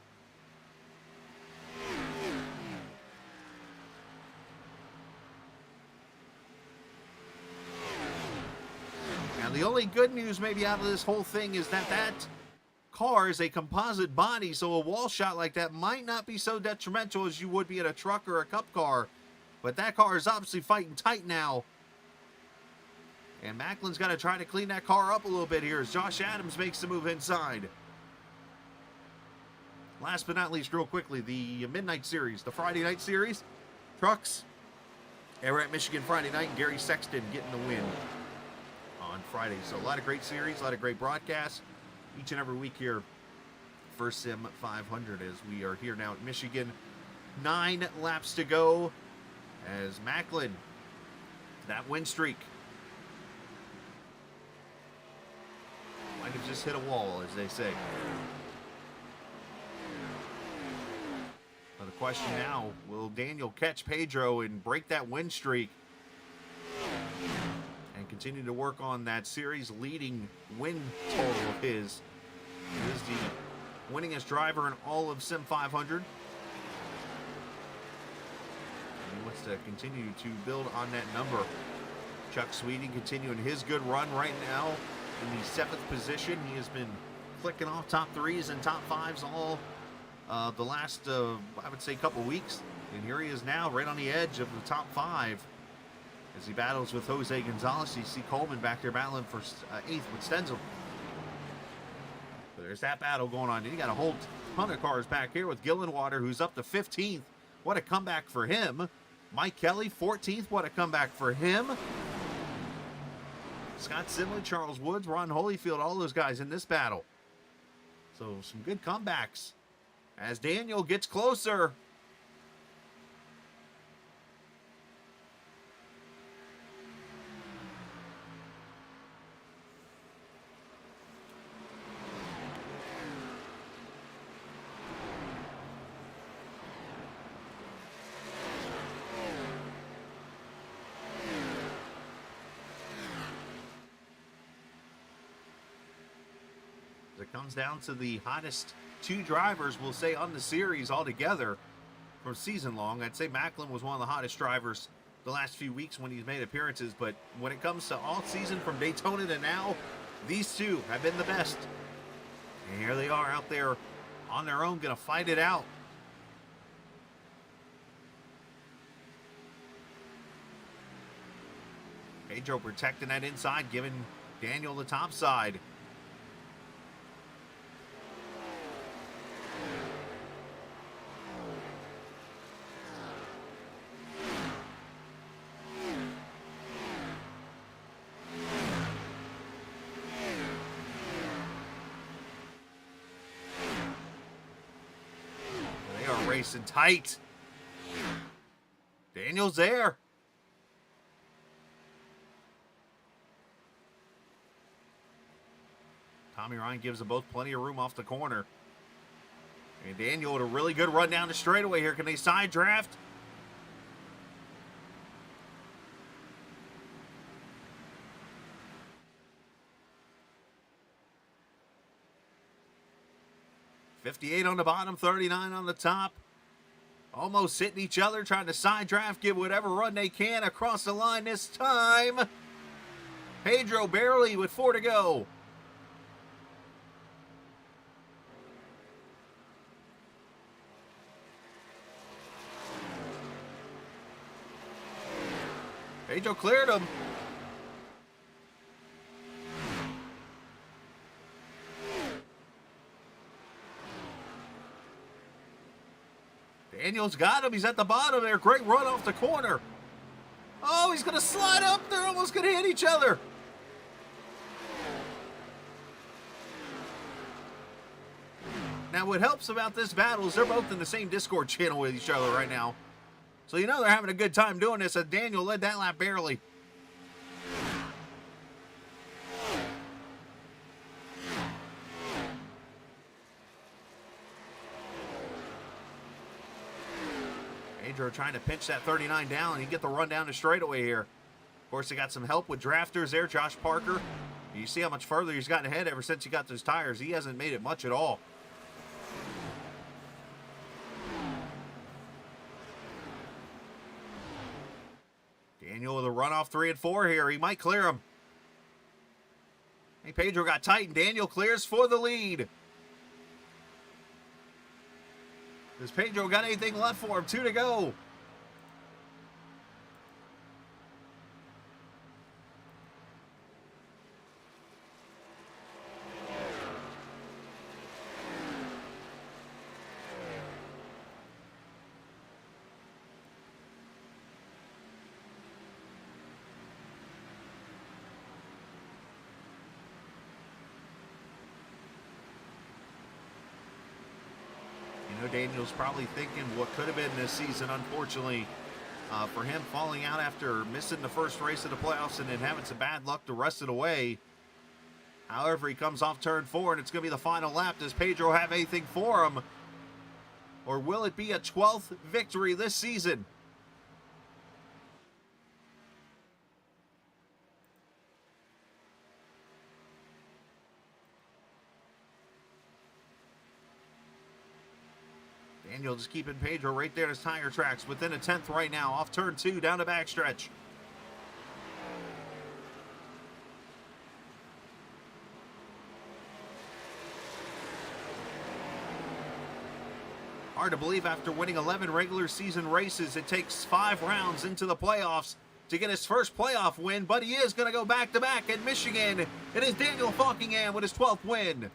Now, the only good news maybe out of this whole thing is that car is a composite body, so a wall shot like that might not be so detrimental as you would be in a truck or a cup car. But that car is obviously fighting tight now. And Macklin's got to try to clean that car up a little bit here as Josh Adams makes the move inside. Last but not least, real quickly, the Midnight Series, the Friday Night Series. Trucks, Everett, Michigan Friday night, and Gary Sexton getting the win on Friday. So a lot of great series, a lot of great broadcasts each and every week here for Sim 500 as we are here now at Michigan. 9 laps to go as Macklin, that win streak, might have just hit a wall, as they say. So the question now, will Daniel catch Pedro and break that win streak and continue to work on that series leading win total of his? He is the winningest driver in all of Sim 500. And he wants to continue to build on that number. Chuck Sweeting continuing his good run right now in the 7th position. He has been clicking off top 3s and top 5s all the last, I would say, couple weeks. And here he is now right on the edge of the top 5 as he battles with Jose Gonzalez. You see Coleman back there battling for 8th with Stenzel. So there's that battle going on. And you got a whole ton of cars back here with Gillenwater, who's up to 15th. What a comeback for him. Mike Kelly, 14th. What a comeback for him. Scott Simley, Charles Woods, Ron Holyfield, all those guys in this battle. So some good comebacks as Daniel gets closer. It comes down to the hottest 2 drivers, we'll say, on the series altogether from season long. I'd say Macklin was one of the hottest drivers the last few weeks when he's made appearances, but when it comes to all season from Daytona to now, these 2 have been the best. And here they are out there on their own, going to fight it out. Pedro protecting that inside, giving Daniel the top side. Racing tight. Daniel's there. Tommy Ryan gives them both plenty of room off the corner. And Daniel with a really good run down the straightaway here. Can they side draft? $58 on the bottom, $39 on the top. Almost hitting each other, trying to side draft, give whatever run they can across the line this time. Pedro barely with 4 to go. Pedro cleared him. Daniel's got him. He's at the bottom there. Great run off the corner. Oh, he's going to slide up. They're almost going to hit each other. Now, what helps about this battle is they're both in the same Discord channel with each other right now. So you know they're having a good time doing this. And Daniel led that lap barely. Pedro trying to pinch that 39 down and he get the run down the straightaway here. Of course, he got some help with drafters there, Josh Parker. You see how much further he's gotten ahead ever since he got those tires. He hasn't made it much at all. Daniel with a runoff 3 and 4 here. He might clear him. Hey, Pedro got tight, and Daniel clears for the lead. Does Pedro got anything left for him? 2 to go. Daniel's probably thinking what could have been this season, unfortunately, for him falling out after missing the first race of the playoffs and then having some bad luck the rest of the way. However, he comes off turn 4, and it's going to be the final lap. Does Pedro have anything for him? Or will it be a 12th victory this season? Daniel just keeping Pedro right there at his tire tracks within a 10th right now. Off turn 2, down the backstretch. Hard to believe after winning 11 regular season races, it takes 5 rounds into the playoffs to get his first playoff win, but he is going to go back-to-back at Michigan. It is Daniel Falkingham with his 12th win.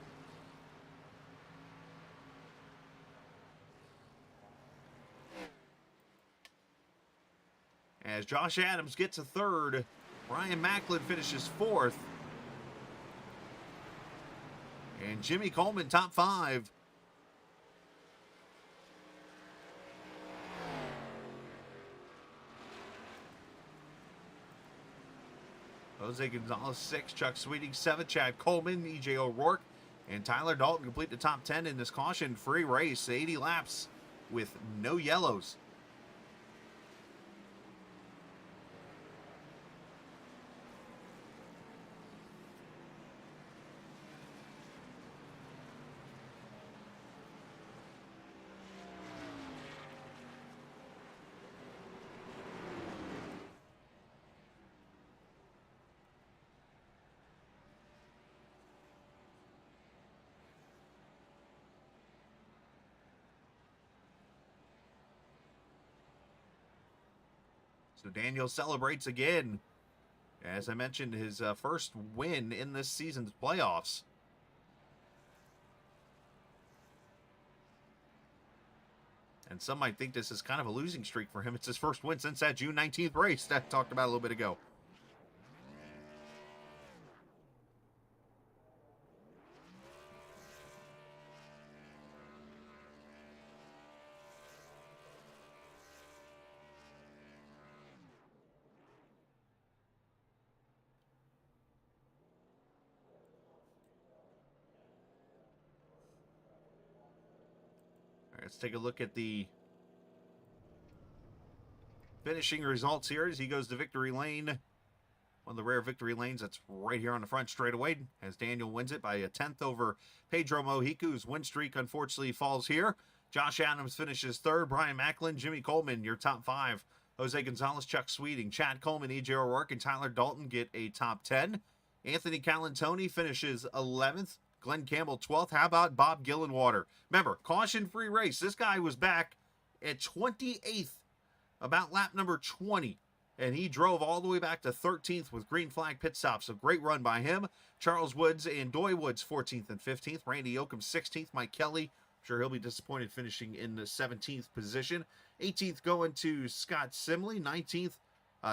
As Josh Adams gets a 3rd, Brian Macklin finishes 4th. And Jimmy Coleman top 5. Jose Gonzalez 6, Chuck Sweeting 7, Chad Coleman, E.J. O'Rourke, and Tyler Dalton complete the top 10 in this caution-free race. 80 laps with no yellows. So Daniel celebrates again. As I mentioned, his first win in this season's playoffs. And some might think this is kind of a losing streak for him. It's his first win since that June 19th race that I talked about a little bit ago. Let's take a look at the finishing results here as he goes to victory lane. One of the rare victory lanes that's right here on the front straightaway as Daniel wins it by a 10th over Pedro Mojica, whose win streak unfortunately falls here. Josh Adams finishes 3rd. Brian Macklin, Jimmy Coleman, your top 5. Jose Gonzalez, Chuck Sweeting, Chad Coleman, E.J. O'Rourke, and Tyler Dalton get a top 10. Anthony Calantoni finishes 11th. Glenn Campbell 12th. How about Bob Gillenwater? Remember, caution-free race. This guy was back at 28th, about lap number 20, and he drove all the way back to 13th with green flag pit stops. So great run by him. Charles Woods and Doy Woods 14th and 15th. Randy Oakham 16th. Mike Kelly, I'm sure he'll be disappointed finishing in the 17th position. 18th going to Scott Simley. 19th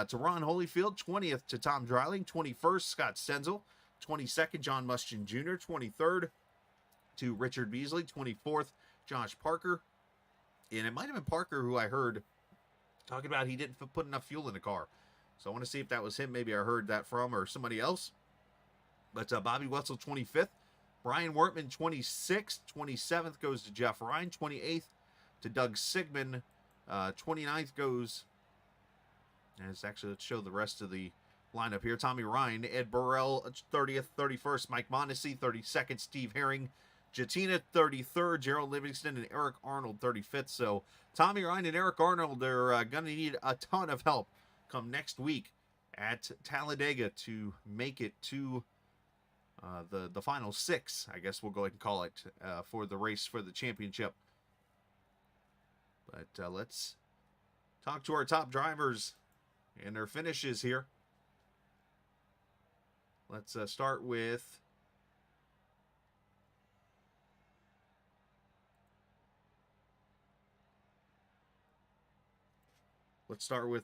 to Ron Holyfield. 20th to Tom Dreiling. 21st, Scott Stenzel. 22nd, John Muschin Jr. 23rd to Richard Beasley. 24th, Josh Parker. And it might have been Parker who I heard talking about he didn't put enough fuel in the car. So I want to see if that was him. Maybe I heard that from or somebody else. But Bobby Wetzel, 25th. Brian Wortman, 26th. 27th goes to Jeff Ryan. 28th to Doug Sigmund. 29th goes... And it's actually, let's show the rest of the lineup here. Tommy Ryan, Ed Burrell, 30th, 31st, Mike Mondesi, 32nd, Steve Herring, Jatina, 33rd, Gerald Livingston, and Eric Arnold, 35th. So Tommy Ryan and Eric Arnold are going to need a ton of help come next week at Talladega to make it to the final 6, I guess we'll go ahead and call it, for the race for the championship. But let's talk to our top drivers and their finishes here. Let's start with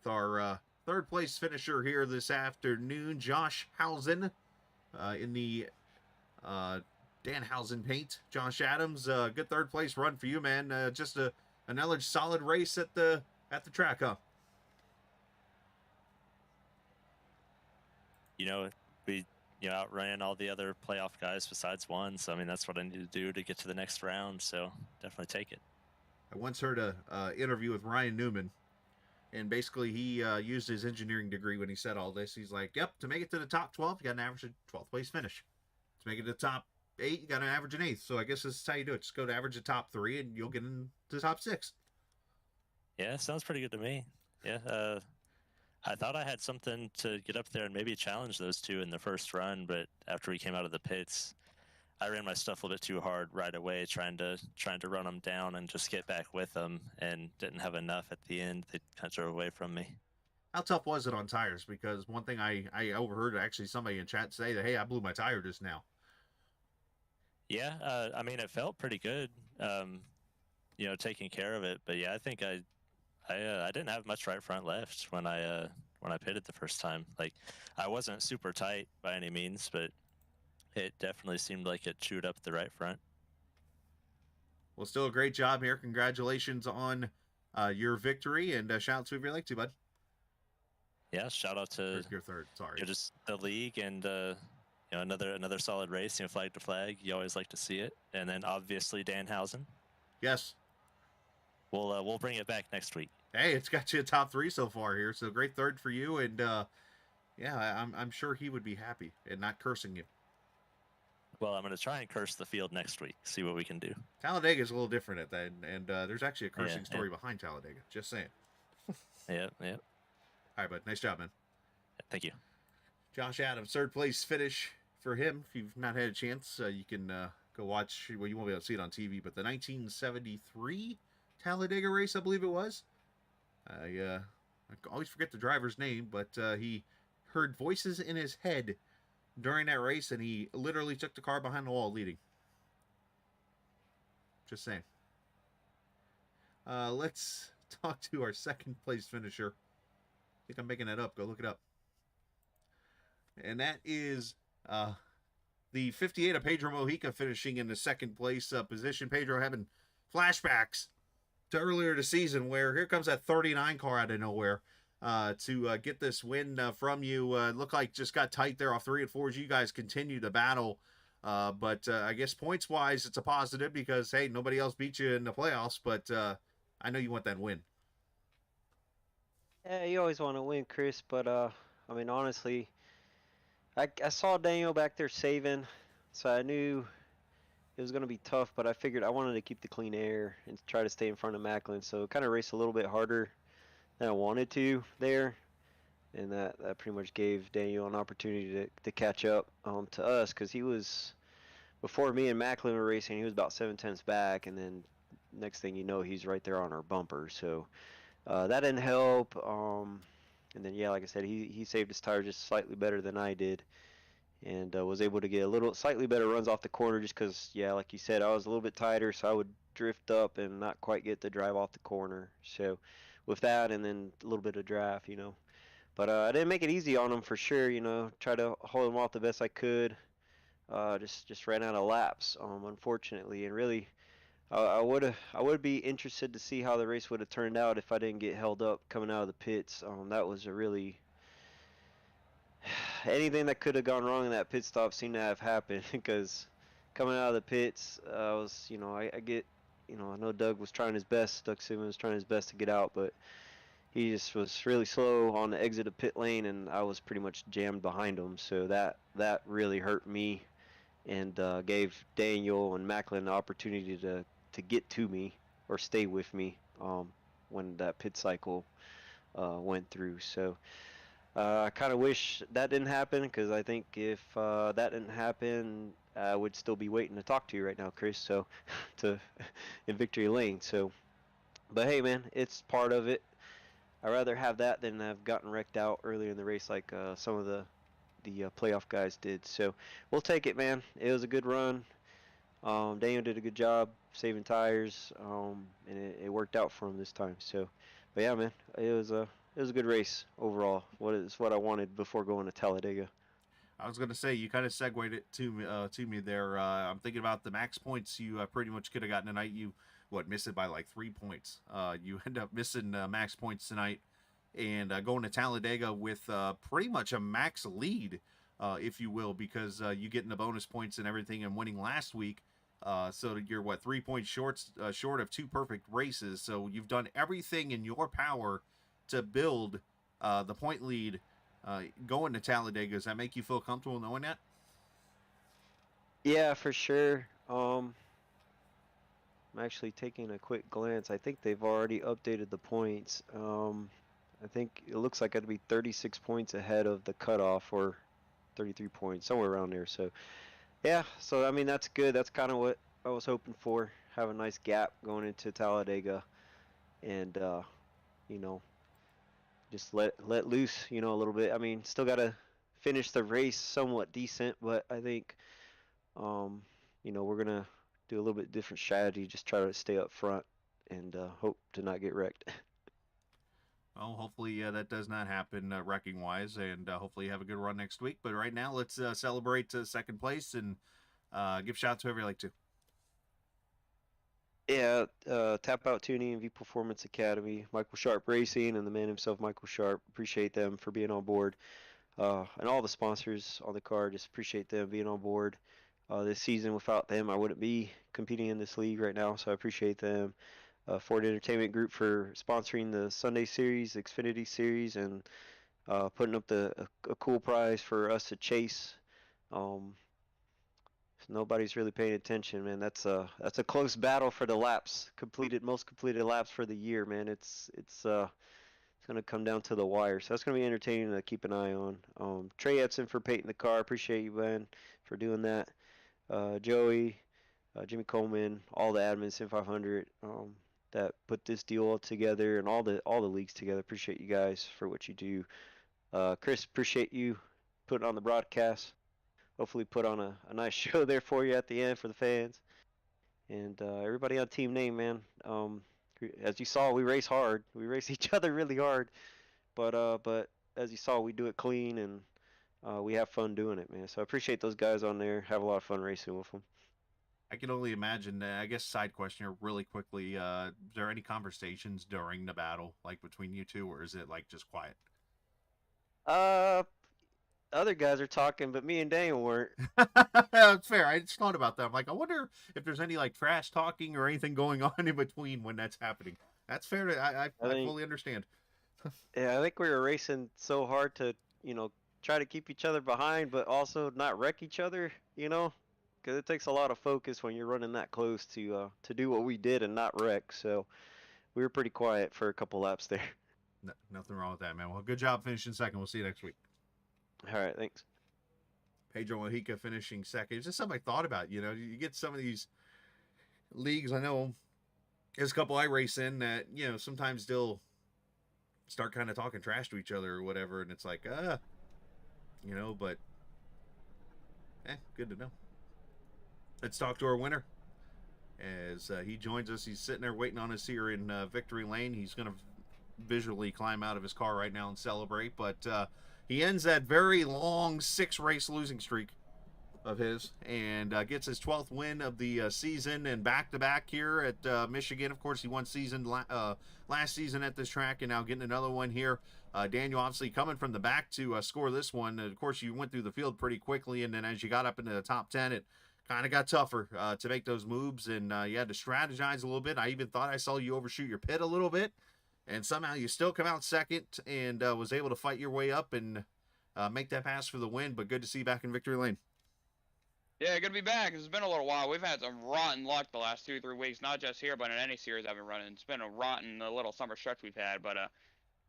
our third place finisher here this afternoon, Josh Hausen, in the Danhausen paint. Josh Adams, good third place run for you, man. Just another solid race at the track, huh? We outran all the other playoff guys besides one, so I mean that's what I need to do to get to the next round. So definitely take it. I once heard a interview with Ryan Newman, and basically he used his engineering degree when he said all this. He's like, "Yep, to make it to the top 12, you got an average of 12th place finish. To make it to the top 8, you got an average an 8th. So I guess this is how you do it. Just go to average the top 3, and you'll get into the top 6." Yeah, sounds pretty good to me. Yeah, I thought I had something to get up there and maybe challenge those two in the first run, but after we came out of the pits, I ran my stuff a little bit too hard right away, trying to run them down and just get back with them, and didn't have enough at the end. They kind of drove away from me. How tough was it on tires? Because one thing I overheard actually somebody in chat say that, hey, I blew my tire just now. Yeah, I mean, it felt pretty good, taking care of it. But yeah, I think I didn't have much right front left when I pitted the first time. Like, I wasn't super tight by any means, but it definitely seemed like it chewed up the right front. Well, still a great job here. Congratulations on your victory, and shout out to whoever you like to, bud. Yeah, shout out to your third. Sorry, just the league, and another solid race. Flag to flag. You always like to see it, and then obviously Danhausen. Yes. We'll bring it back next week. Hey, it's got you a top 3 so far here, so great third for you, and yeah, I'm sure he would be happy and not cursing you. Well, I'm going to try and curse the field next week. See what we can do. Talladega is a little different at that, and there's actually a cursing story behind Talladega. Just saying. Yep. All right, bud. Nice job, man. Thank you. Josh Adams, third place finish for him. If you've not had a chance, you can go watch. Well, you won't be able to see it on TV, but the 1973 Talladega race, I believe it was. I always forget the driver's name, but he heard voices in his head during that race, and he literally took the car behind the wall leading. Just saying. Let's talk to our second place finisher. I think I'm making that up. Go look it up. And that is the 58 of Pedro Mojica finishing in the second place position. Pedro having flashbacks to earlier this season, where here comes that 39 car out of nowhere to get this win from you. Looked like just got tight there off 3 and 4 as you guys continue to battle. But I guess points-wise, it's a positive because, hey, nobody else beat you in the playoffs, but I know you want that win. Yeah, you always want to win, Chris, but I mean, honestly, I saw Daniel back there saving, so I knew it was going to be tough, but I figured I wanted to keep the clean air and try to stay in front of Macklin, so kind of raced a little bit harder than I wanted to there, and that pretty much gave Daniel an opportunity to catch up to us, because he was, before me and Macklin were racing, he was about 7/10 back, and then next thing you know, he's right there on our bumper, so that didn't help. And then, yeah, like I said, he saved his tire just slightly better than I did, and was able to get slightly better runs off the corner just because, yeah, like you said, I was a little bit tighter, so I would drift up and not quite get the drive off the corner. So with that, and then a little bit of draft, But I didn't make it easy on him for sure, Try to hold him off the best I could. Just ran out of laps, unfortunately, and really, I would be interested to see how the race would have turned out if I didn't get held up coming out of the pits. That was a really anything that could have gone wrong in that pit stop seemed to have happened because coming out of the pits, I get, I know Doug was trying his best. Doug Simmons was trying his best to get out, but he just was really slow on the exit of pit lane, and I was pretty much jammed behind him. So that really hurt me, and gave Daniel and Macklin the opportunity to get to me or stay with me when that pit cycle went through. So I kind of wish that didn't happen, because I think if that didn't happen, I would still be waiting to talk to you right now, Chris. So to in victory lane. So, but hey, man, it's part of it. I'd rather have that than have gotten wrecked out earlier in the race like some of the playoff guys did. So we'll take it, man. It was a good run. Daniel did a good job saving tires, and it worked out for him this time. So, but yeah, man, it was a good race overall. What I wanted before going to Talladega. I was going to say, you kind of segued it to me there. I'm thinking about the max points you pretty much could have gotten tonight. You, missed it by like 3 points. You end up missing max points tonight and going to Talladega with pretty much a max lead, if you will, because you getting the bonus points and everything and winning last week. So you're, 3 points short of 2 perfect races. So you've done everything in your power to build the point lead going to Talladega. Does that make you feel comfortable knowing that? Yeah, for sure. I'm actually taking a quick glance. I think they've already updated the points. I think it looks like I'd be 36 points ahead of the cutoff, or 33 points, somewhere around there. So, yeah, so I mean, that's good. That's kind of what I was hoping for. Have a nice gap going into Talladega, and you know, just let loose, a little bit. I mean, still got to finish the race somewhat decent, but I think we're gonna do a little bit different strategy. Just try to stay up front and hope to not get wrecked. Well, hopefully that does not happen wrecking wise, and hopefully you have a good run next week. But right now, let's celebrate second place and give shout out to whoever you like to. Yeah, Tap Out Tuning, V Performance Academy, Michael Sharp Racing, and the man himself, Michael Sharp. Appreciate them for being on board. And all the sponsors on the car, just appreciate them being on board. This season, without them, I wouldn't be competing in this league right now, so I appreciate them. Ford Entertainment Group for sponsoring the Sunday Series, Xfinity Series, and putting up a cool prize for us to chase. Nobody's really paying attention, man. That's a close battle for the laps, most completed laps for the year, man. It's gonna come down to the wire, so that's gonna be entertaining to keep an eye on. Trey Edson for painting the car. Appreciate you, man, for doing that. Joey, Jimmy Coleman, all the admins, Sim 500, that put this deal all together, and all the leagues together. Appreciate you guys for what you do. Chris, appreciate you putting on the broadcast. Hopefully put on a nice show there for you at the end for the fans. And everybody on Team Name, man. As you saw, we race hard. We race each other really hard. But as you saw, we do it clean, and we have fun doing it, man. So I appreciate those guys on there. Have a lot of fun racing with them. I can only imagine. I guess side question here, really quickly. Is there any conversations during the battle, like between you two, or is it like just quiet? Other guys are talking, but me and Daniel weren't. That's fair. I just thought about that. I'm like, I wonder if there's any like trash talking or anything going on in between when that's happening. That's fair. I fully understand. Yeah, I think we were racing so hard to, try to keep each other behind, but also not wreck each other, because it takes a lot of focus when you're running that close to do what we did and not wreck. So we were pretty quiet for a couple laps there. No, nothing wrong with that, man. Well, good job finishing second. We'll see you next week. All right, thanks. Pedro Mojica finishing second. It's just something I thought about. You get some of these leagues. I know there's a couple I race in that, sometimes they'll start kind of talking trash to each other or whatever. And it's like, but good to know. Let's talk to our winner as he joins us. He's sitting there waiting on us here in victory lane. He's going to visually climb out of his car right now and celebrate. But he ends that very long 6-race losing streak of his and gets his 12th win of the season and back-to-back here at Michigan. Of course, he won last season at this track and now getting another one here. Daniel obviously coming from the back to score this one. Of course, you went through the field pretty quickly, and then as you got up into the top 10, it kind of got tougher to make those moves, and you had to strategize a little bit. I even thought I saw you overshoot your pit a little bit. and somehow you still come out second and was able to fight your way up and make that pass for the win. But good to see you back in victory lane. Yeah, good to be back. It's been a little while. We've had some rotten luck the last 2-3 weeks, not just here, but in any series I've been running. It's been a rotten little summer stretch we've had, but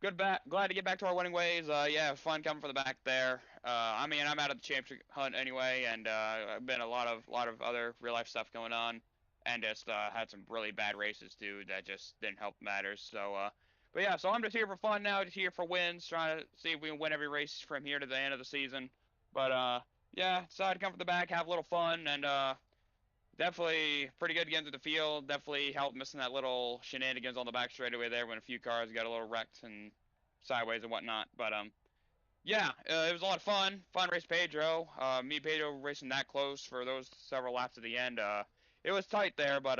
good back. Glad to get back to our winning ways. Yeah, fun coming from the back there. I mean, I'm out of the championship hunt anyway, and I've been a lot of other real life stuff going on, and just had some really bad races too that just didn't help matters. So, but yeah, so I'm just here for fun now, just here for wins, trying to see if we can win every race from here to the end of the season. But yeah, decided to come from the back, have a little fun, and definitely pretty good getting to the field. Definitely helped missing that little shenanigans on the back straightaway there when a few cars got a little wrecked and sideways and whatnot. But yeah, it was a lot of fun. Fun race, Pedro. Me and Pedro racing that close for those several laps at the end. It was tight there, but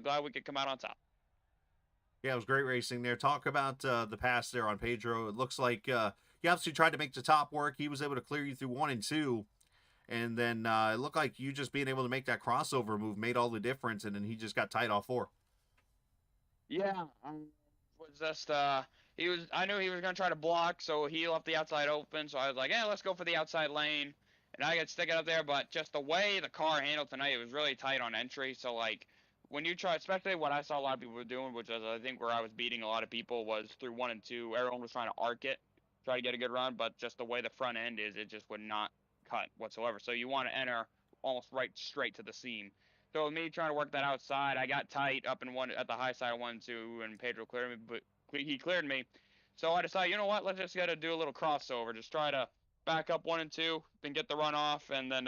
glad we could come out on top. Yeah, it was great racing there. Talk about the pass there on Pedro. It looks like he obviously tried to make the top work. He was able to clear you through 1 and 2. And then it looked like you just being able to make that crossover move made all the difference. And then he just got tight off 4. Yeah, was just he was. I knew he was gonna try to block, so he left the outside open. So I was like, yeah, let's go for the outside lane. And I got stick it up there, but just the way the car handled tonight, it was really tight on entry. So like when you try, especially what I saw a lot of people were doing, which is I think where I was beating a lot of people was through 1 and 2. Everyone was trying to arc it, try to get a good run, but just the way the front end is, it just would not cut whatsoever. So you want to enter almost right straight to the seam. So with me trying to work that outside, I got tight up in one at the high side of 1 2, and Pedro cleared me, but he cleared me. So I decided, you know what, let's just gotta do a little crossover, just try to back up 1 and 2, then get the run off, and then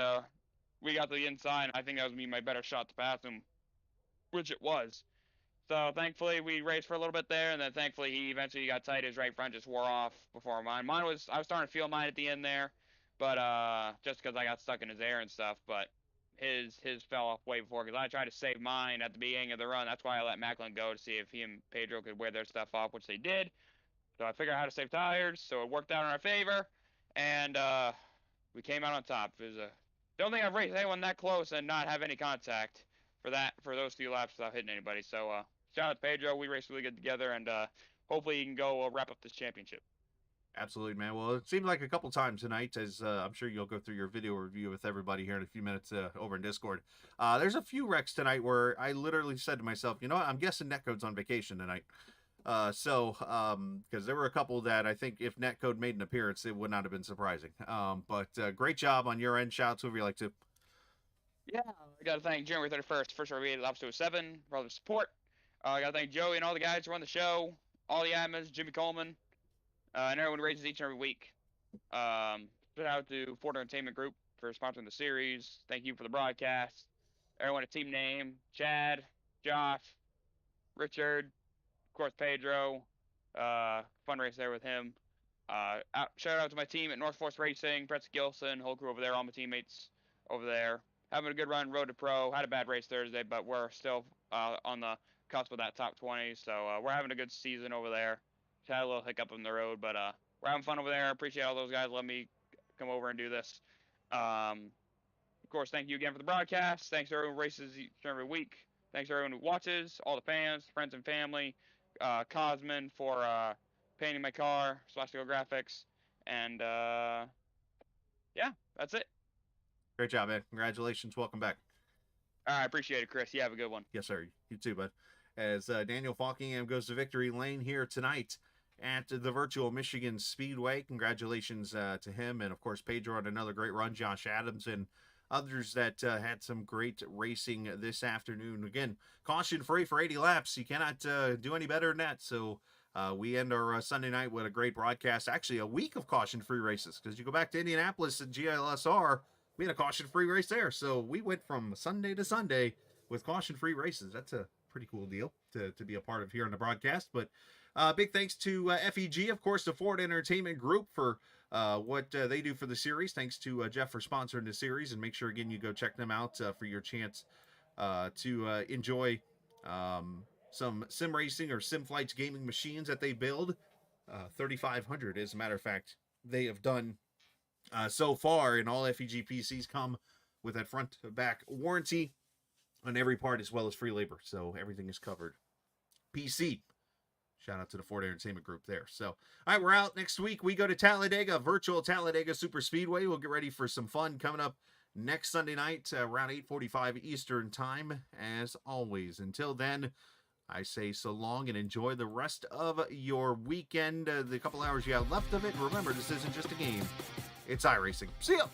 we got to the inside. I think that was me my better shot to pass him, which it was. So thankfully we raced for a little bit there, and then thankfully he eventually got tight. His right front just wore off before mine. I was starting to feel mine at the end there, but just because I got stuck in his air and stuff. But his fell off way before, because I tried to save mine at the beginning of the run. That's why I let Macklin go, to see if he and Pedro could wear their stuff off, which they did. So I figured out how to save tires, so it worked out in our favor, and we came out on top. It was don't think I've raced anyone that close and not have any contact for those few laps without hitting anybody. So shout out to Pedro. We raced really good together, and hopefully he can go wrap up this championship. Absolutely, man. Well, it seemed like a couple times tonight, as I'm sure you'll go through your video review with everybody here in a few minutes over in Discord. There's a few wrecks tonight where I literally said to myself, you know what, I'm guessing Netcode's on vacation tonight. Because there were a couple that I think if Netcode made an appearance, it would not have been surprising. But great job on your end. Shout out to whoever you like to. Yeah, I got to thank January 31st, first rated episode 7, for all the support. I got to thank Joey and all the guys who run the show, all the admins, Jimmy Coleman, and everyone who races each and every week. Shout out to Ford Entertainment Group for sponsoring the series. Thank you for the broadcast. Everyone at Team Name, Chad, Josh, Richard, of course Pedro. Fun race there with him. Shout out to my team at North Force Racing, Brett Gilson, whole crew over there, all my teammates over there. Having a good run, road to pro. Had a bad race Thursday, but we're still on the cusp of that top 20. So we're having a good season over there. Just had a little hiccup on the road, but we're having fun over there. Appreciate all those guys letting me come over and do this. Of course, thank you again for the broadcast. Thanks to everyone who races each and every week. Thanks to everyone who watches, all the fans, friends and family. Cosman for painting my car, Swastika Graphics. And yeah, that's it. Great job, man. Congratulations. Welcome back. I appreciate it, Chris. You have a good one. Yes, sir. You too, bud. As Daniel Falkingham goes to victory lane here tonight at the Virtual Michigan Speedway. Congratulations to him. And, of course, Pedro had another great run. Josh Adams and others that had some great racing this afternoon. Again, caution-free for 80 laps. You cannot do any better than that. So we end our Sunday night with a great broadcast. Actually, a week of caution-free races, because you go back to Indianapolis at GLSR, we had a caution-free race there. So we went from Sunday to Sunday with caution-free races. That's a pretty cool deal to be a part of here on the broadcast. But big thanks to FEG, of course, the Ford Entertainment Group for what they do for the series. Thanks to Jeff for sponsoring the series. And make sure, again, you go check them out for your chance to enjoy some sim racing or sim flights gaming machines that they build. 3,500, as a matter of fact, they have done so far, and all FEG PCs come with that front to back warranty on every part, as well as free labor. So everything is covered. PC Shout out to the Ford Entertainment Group there. So, all right, we're out. Next week, we go to Talladega, Virtual Talladega Super Speedway. We'll get ready for some fun coming up next Sunday night, around 8:45 Eastern Time, as always. Until then, I say so long and enjoy the rest of your weekend, the couple hours you have left of it. Remember, this isn't just a game. It's iRacing. See ya!